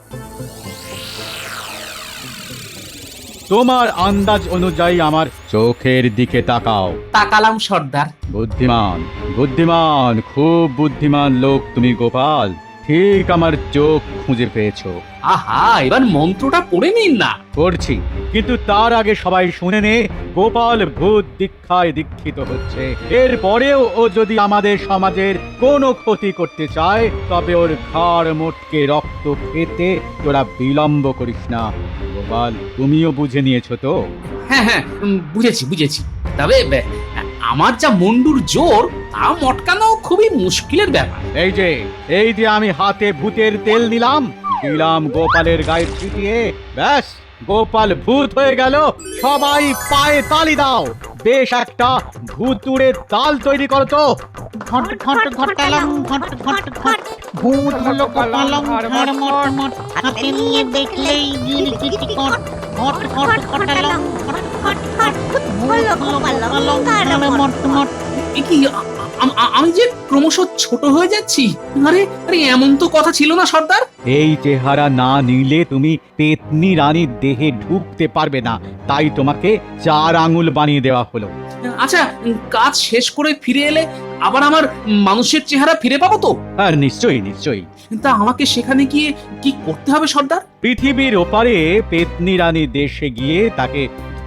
তোমার আন্দাজ অনুযায়ী আমার চোখের দিকে তাকাও। তাকালাম সর্দার। বুদ্ধিমান, বুদ্ধিমান, খুব বুদ্ধিমান লোক তুমি গোপাল। ঠিক আমার চোখ খুঁজে পেয়েছো। আহা, এবার মন্ত্রটা পড়ে নিন না। করছি, কিন্তু তার আগে সবাই শুনে নে, গোপাল ভূত দীক্ষায় দীক্ষিত হচ্ছে। এরপরেও ও যদি আমাদের সমাজের কোনো ক্ষতি করতে চায়, তবে ওর ঘাড় মোটকে রক্ত খেতে তোরা বিলম্ব করিস না। গোপাল, তুমিও বুঝে নিয়েছো তো? হ্যাঁ হ্যাঁ, বুঝেছি বুঝেছি। তবে আমার যা মুন্ডুর জোর, তা মটকানো খুবই মুশকিলের ব্যাপার। এই যে আমি হাতে ভূতের তেল দিলাম গোপালের গায়ে ছিটিয়ে, ব্যাস গোপাল ভূত হয়ে গেল। সবাই পায়ে তালি দাও। বেশ একটা ভূতুড়ে তাল তৈরি করো তো। ঘট ঘট ঘটালাম, ঘট ঘট ঘট, ভূত হলো কপালম, ঘাড় মট মট, হাতে নিয়ে দেখলেই গিরগিটি কট। ঘট ঘট ঘটালাম, ঘট ঘট ঘট, ভূত হলো কপালম, ঘাড় মট মট। কি আমি যে ক্রমশ ছোট হয়ে যাচ্ছি? আরে আরে, এমন তো কথা ছিল না সর্দার। এই চেহারা না নিলে তুমি পেতনি রানীর দেহে ঢুকতে পারবে না, তাই তোমাকে 4 আঙুল বানিয়ে দেওয়া হলো। আচ্ছা, কাজ শেষ করে ফিরে এলে আবার আমার মানুষের চেহারা ফিরে পাবো তো? আর নিশ্চয়ই নিশ্চয়ই। তা আমাকে সেখানে গিয়ে কি করতে হবে সর্দার? পৃথিবীর ওপারে পেতনি রানীর দেশে গিয়ে তাকে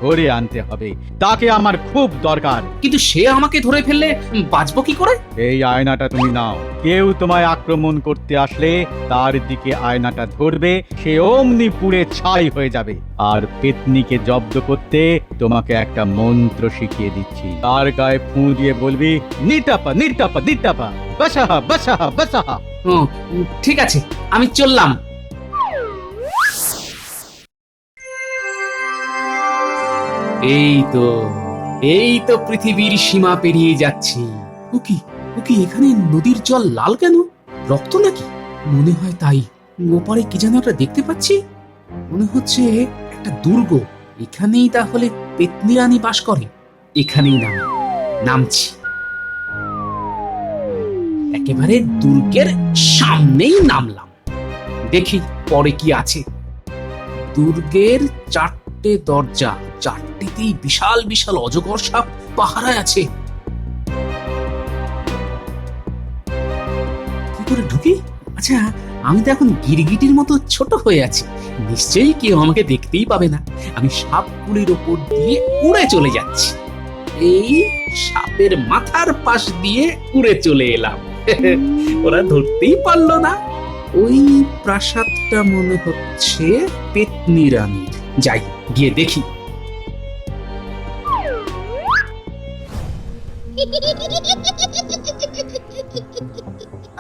ধরে আনতে হবে। তাকে আমার খুব দরকার। কিন্তু সে আমাকে ধরে ফেললে বাঁচবো কি করে? এই আয়নাটা তুমি নাও। কেউ তোমায় আক্রমণ করতে আসলে তার দিকে আয়নাটা ধরবে, সে অমনি পুড়ে ছাই হয়ে যাবে। আর পেতনিকে জব্দ করতে তোমাকে একটা মন্ত্র শিখিয়ে দিচ্ছি। তার গায়ে ফুঁ দিয়ে বলবি, নিটাপা নিটাপা দিটাপা, বাসাহা বাসাহা বাসাহা। ঠিক আছে, আমি চললাম। এই তো পৃথিবীর সীমা পেরিয়ে যাচ্ছি। ওকি এখানে নদীর জল লাল কেন? রক্ত নাকি? মনে হয় তাই। ওপারে কি যেন একটা দেখতে পাচ্ছি। মনে হচ্ছে একটা দুর্গ। এখানেই তাহলে পেতনি রানী বাস করে। এখানেই নামছি। একেবারে দুর্গের সামনেই নামলাম। দেখি পরে কি আছে। দুর্গের 4টে দরজা, 4টেতেই বিশাল বিশাল অজগর সাপ পাহারায় আছে। কি করে ঢুকি? আচ্ছা, আমি তো এখন গিরগিটির মতো ছোট হয়ে আছি, নিশ্চয়ই কেউ আমাকে দেখতেই পাবে না। আমি সাপগুলির ওপর দিয়ে উড়ে চলে যাচ্ছি। এই সাপের মাথার পাশ দিয়ে উড়ে চলে এলাম। ওরা ধরতেই পারলো না। ওই প্রাসাদটা মনে হচ্ছে পেতনি রানীর। যাই, গিয়ে দেখি।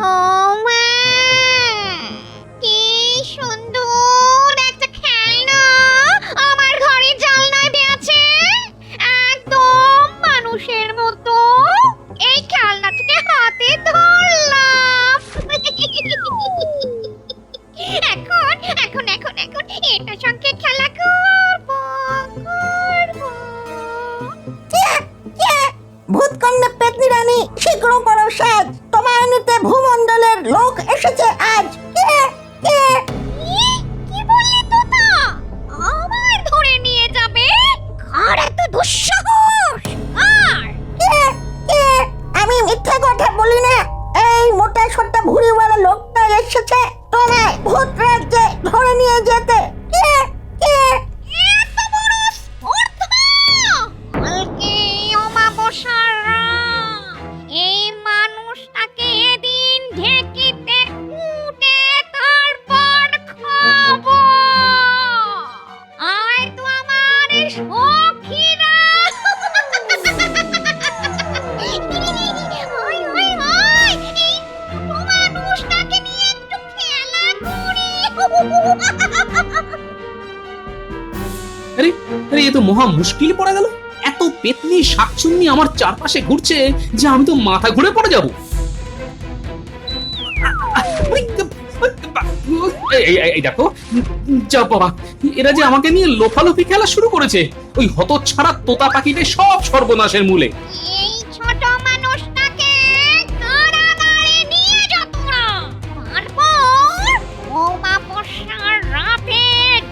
ও মা, কি সুন্দর একটা খেলনা আমার ঘরে জানলায় আছে, একদম মানুষের মতো। এই খেলনাটাকে হাতে ধরলাম। এখন এখন এখন এখন এটার সঙ্গে খেলা করবো। ভূত কন্যা এসেছে তোমায় ভূত রাজ্যে ধরে নিয়ে যেতে? কে কে? এত বড় স্পর্ধা! কালকে অমাবস্যার রাত। এই মানুষটাকে এদিন ঢেকিতে কুটে তারপর খাবো। আয় তো আমার সখীরা। ওই, ওই, ওই, এই ছোট মানুষটাকে নিয়ে একটু খেলা করি। আরে আরে এ তো মহা মুশকিল পড়ে গেল। এত পেতনি শাকচুন্নি আমার চারপাশে ঘুরছে যে আমি তো মাথা ঘুরে পড়ে যাব। এই দেখো, যা বাবা, এরা যে আমাকে নিয়ে লোফালোফি খেলা শুরু করেছে। ওই হতচ্ছাড়া তোতা পাখিদের সব সর্বনাশের মূলে। এই ছোট মানুষটাকে কারাগারে নিয়ে যা তোরা। তারপর অমাবস্যার রাতে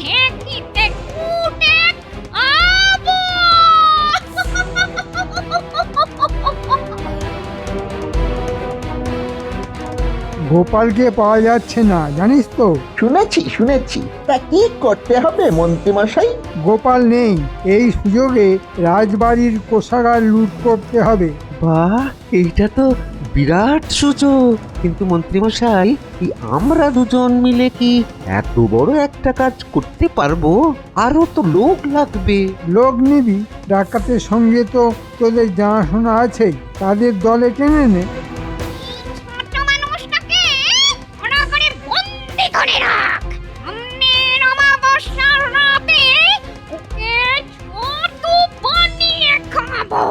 ঢেকিতে কুটে খাবো। গোপালকে পাওয়া যাচ্ছে না, জানিস তো? শুনেছি। তা কি করতে হবে মন্ত্রীমশাই? গোপাল নেই, এই সুযোগে রাজবাড়ির কোষাগার লুট করতে হবে। বাহ, এইটা তো বিরাট সুযোগ। কিন্তু মন্ত্রীমশাই, আমরা দুজন মিলে কি এত বড় একটা কাজ করতে পারবো? আরো তো লোক লাগবে। লোক নিবি? ডাকাতের সঙ্গে তো তোদের জানাশোনা আছেই, তাদের দলে টেনে নে। ছোট মানুষটাকে কারাগারে বন্দি করে রাখ। সামনের অমাবস্যার রাতে ওকে ছতু বানিয়ে খাবো।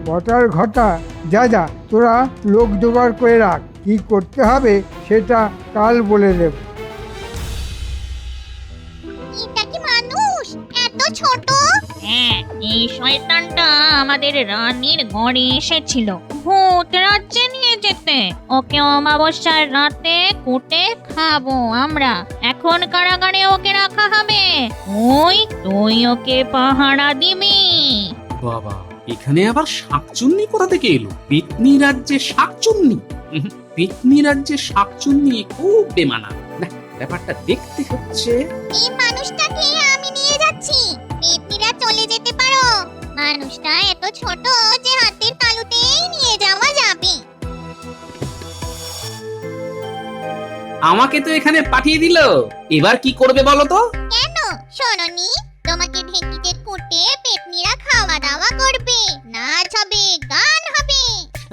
কটার ঘটা, যা যা, তোরা লোক জোগাড় করে রাখ। কি করতে হবে সেটা কাল বলে দেব। এটা কি মানুষ এত ছোট? হ্যাঁ, এই শয়তানটা আমাদের রানীর ঘরে এসেছিল ভূত রাজ্যে নিয়ে যেতে। ওকে অমাবস্যার রাতে কুটে খাবো আমরা। এখন কারাগারে ওকে রাখা হবে। তুই ওকে পাহারা দিবি। বাবা, এখানে আবার শাকচুন্নি কোথা থেকে এলো? পেতনি রাজ্যে শাকচুন্নি? পেতনি রাজ্যে শাকচুন্নি খুব বেমানা। না, ব্যাপারটা দেখতে হচ্ছে। এই মানুষটাকে আমি নিয়ে যাচ্ছি। পেতনিরা চলে যেতে পারো। মানুষটা এত ছোট যে হাতের তালুতেই নিয়ে যাওয়া যাবে। আমাকে তো এখানে পাঠিয়ে দিল, এবার কি করবে বলো তো? কেন শোনোনি? তোমাকে ঢেকিতে কুটে পেতনিরা খাওয়া দাওয়া করবে, নাচ হবে, গান হবে।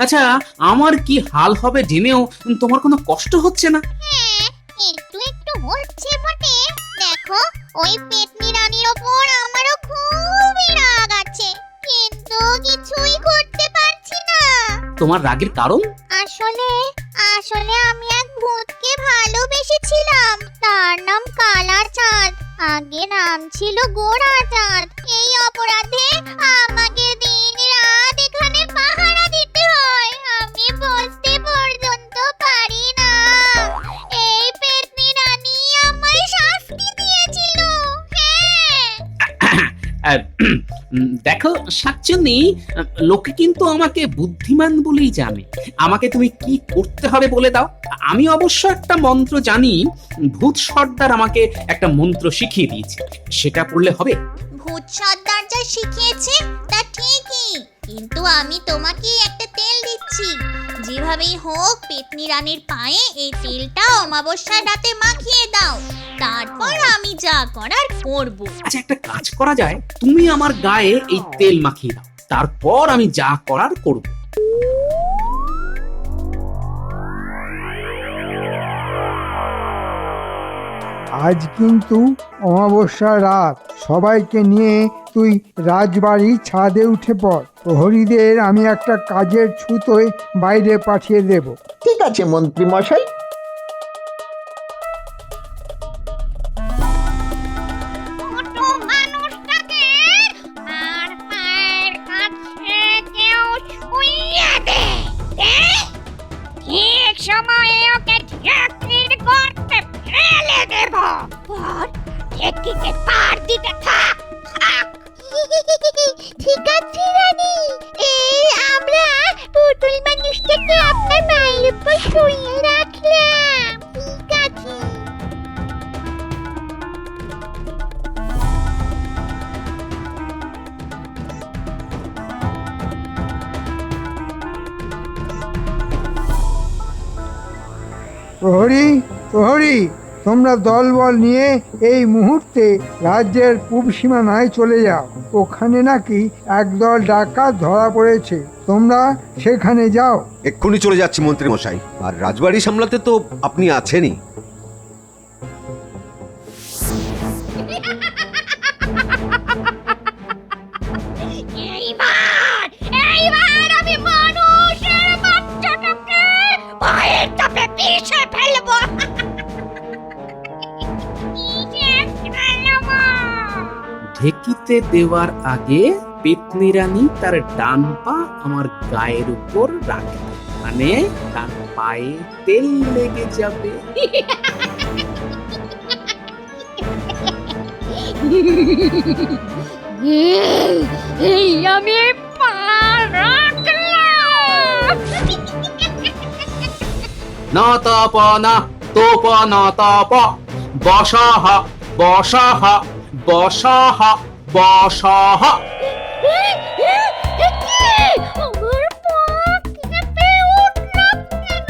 আচ্ছা, আমার কি হাল হবে জেনেও তোমার কোনো কষ্ট হচ্ছে না? হ্যাঁ, একটু একটু হচ্ছে বটে। দেখো, ওই পেতনি রানীর ওপর আমারও খুবই রাগ আছে, কিন্তু কিছুই করতে পারছি না। তোমার রাগের কারণ? আসলে আমি এক ভূতকে ভালোবেসেছিলাম। তার নাম কালা চাঁদ, আগে নাম ছিল গোড়া চাঁদ। এই অপরাধে আমাকে দিন রাত এখানে পাহারা দিতে হয়। আমি বসতে পর্যন্ত পারি না। এই পেতনি রানী আমায় শাস্তি দিয়েছিল। হ্যাঁ, দেখো শাকচুন্নি, লোকে কিন্তু আমাকে বুদ্ধিমান বলেই জানে। আমাকে তুমি কি করতে হবে বলে দাও। আমি অবশ্য একটা মন্ত্র জানি। ভূত সর্দার আমাকে একটা মন্ত্র শিখিয়ে দিয়েছে, সেটা পড়লে হবে। ভূত সর্দার যা শিখিয়েছে তা ঠিকই, কিন্তু আমি তোমাকে একটা তেল দিচ্ছি। যেভাবেই হোক পেতনি রানীর পায়ে এই তেলটা অমাবস্যার রাতে মাখিয়ে দাও। তারপর আমি যা করার করব। আচ্ছা, একটা কাজ করা যায়, তুমি আমার গায়ে এই তেল মাখিয়ে দাও, তারপর আমি যা করার করব। আজ কিন্তু অমাবস্যা রাত, সবাইকে নিয়ে তুই রাজবাড়ির ছাদে উঠে পড়। প্রহরীদের আমি একটা কাজের ছুতোয় বাইরে পাঠিয়ে দেব। ঠিক আছে মন্ত্রী মশাই। ঠিক সময়ে ওকে ঢেকির গর্তে ফেলে দেব। ঢেকিকে পার দিতে থাক। ঠিক আছে রানী, এই আমরা পুতুল মানুষটাকে আপনার মায়ের উপর শুইয়ে রাখলে প্রহরী প্রহরী, তোমরা দলবল নিয়ে এই মুহূর্তে রাজ্যের পূব সীমানায় চলে যাও। ওখানে নাকি একদল ডাকাত ধরা পড়েছে, তোমরা সেখানে যাও। এক্ষুনি চলে যাচ্ছি মন্ত্রী মশাই। আর রাজবাড়ি সামলাতে তো আপনি আছেনই। এইবার আমি মানুষের বাচ্চাটাকে পায়ের চাপে পিষে ফেলবো। ঢেকিতে দেওয়ার আগে পেতনি রানী তার ডান পা আমার গায়ের উপর রাখে, মানে তার পায়ে তেল লেগে যাবে। এই আমি পা রাখলাম। ন তপ না তোপ ন তপ বসহ বসহ বসহ বসহ। আমার পা কেঁপে উঠল কেন?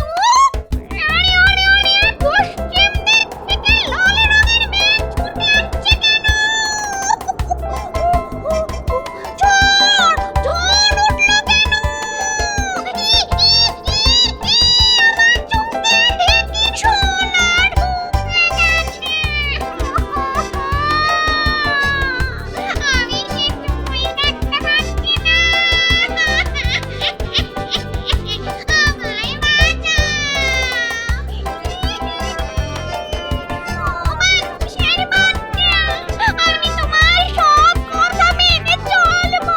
আরে আরে আরে, পশ্চিম দিক থেকে লাল রঙের মেঘ ছুটে আসছে কেন? ঝড় ঝড় উঠল কেন? আমার চোখে কি সোনা ঢুকে গেছে। আমি কিছুই দেখতে পাচ্ছি না। আমায় বাঁচাও। ও মানুষের বাচ্চা, আমি তোমার সব কথা মেনে চলবো।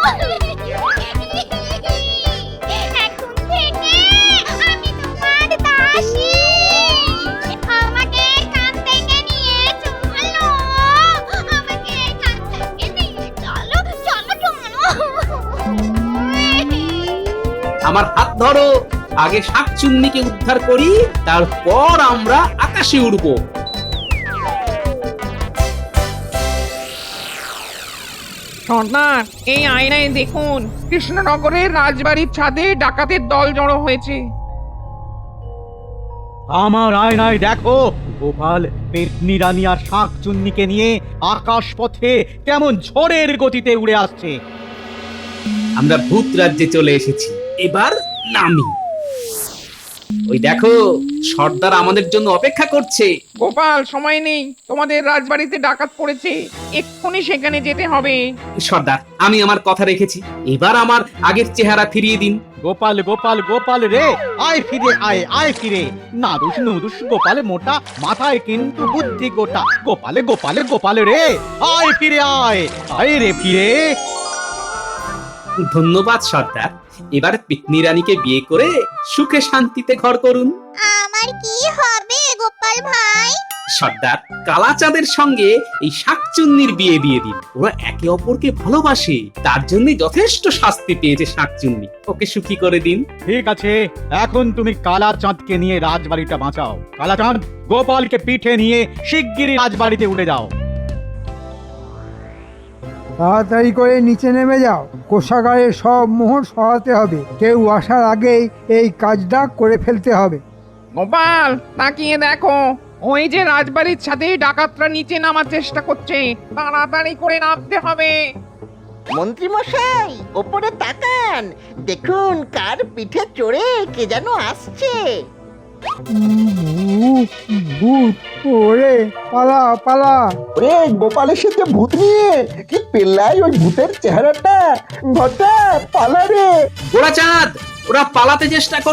এখন থেকে আমি তোমার দাসী। আমাকে এখান থেকে নিয়ে চলো। আমাকে এখান থেকে নিয়ে চলো, চলো, চলো। আমার হাত ধরো, আগে শাকচুন্নিকে উদ্ধার করি, তারপর আমরা আকাশে উড়বো। সর্দার, এই আয়নায় দেখুন, কৃষ্ণনগরের রাজবাড়ির ছাদে ডাকাতের দল জড়ো হয়েছে। আমার আয়নায় দেখো, গোপাল পেতনি রানী আর শাকচুন্নিকে নিয়ে আকাশ পথে কেমন ঝড়ের গতিতে উড়ে আসছে। আমরা ভূত রাজ্যে চলে এসেছি, এবার নামি। ওই দেখো, সর্দার আমাদের জন্য অপেক্ষা করছে। গোপাল, সময় নেই, তোমাদের রাজবাড়িতে ডাকাত পড়েছে, এক্ষুনি সেখানে যেতে হবে। সর্দার, আমি আমার কথা রেখেছি, এবার আমার আগের চেহারা ফিরিয়ে দিন। গোপাল গোপাল গোপাল রে, আয় ফিরে আয়, আয় ফিরে। নাদুস নুদুস গোপাল মোটা, মাথায় কিন্তু বুদ্ধি গোটা। গোপালে গোপালে গোপাল রে, আয় ফিরে আয়, আয় রে ফিরে। ধন্যবাদ সর্দার, এবার পেতনি রানীকে বিয়ে করে সুখে শান্তিতে ঘর করুন। আমার কি হবে গোপাল ভাই? সর্দার, কালাচাঁদের সঙ্গে এই শাকচুন্নির বিয়ে দিয়ে দিন। ওরা একে অপরকে ভালোবাসে, তার জন্য যথেষ্ট শাস্তি পেয়েছে শাকচুন্নি। ওকে সুখী করে দিন। ঠিক আছে, এখন তুমি কালাচাঁদকে নিয়ে রাজবাড়িটা বাঁচাও। কালাচাঁদ, গোপালকে পিঠে নিয়ে শিগগিরই রাজবাড়িতে উড়ে যাও। তাড়াতাড়ি করে নিচে নেমে যাও, কোষাগারে সব মোহর সরাতে হবে। কেউ আসার আগেই এই কাজটা করে ফেলতে হবে। গোপাল, তাকিয়ে দেখো, ওই যে রাজবাড়ির ছাদে ডাকাতরা নিচে নামার চেষ্টা করছে, তাড়াতাড়ি করে নামতে হবে। মন্ত্রী মশাই, ওপরে তাকান, দেখুন কার পিঠে চড়ে কে যেন আসছে। ভূত, ওরে পালা পালা। ওরে গোপাল এসেছে ভূত নিয়ে, কি পেল্লাই ওই ভূতের চেহারাটা। ঘটা পালা রে। গোড়াচাঁদ, ওরা পালাতে চেষ্টা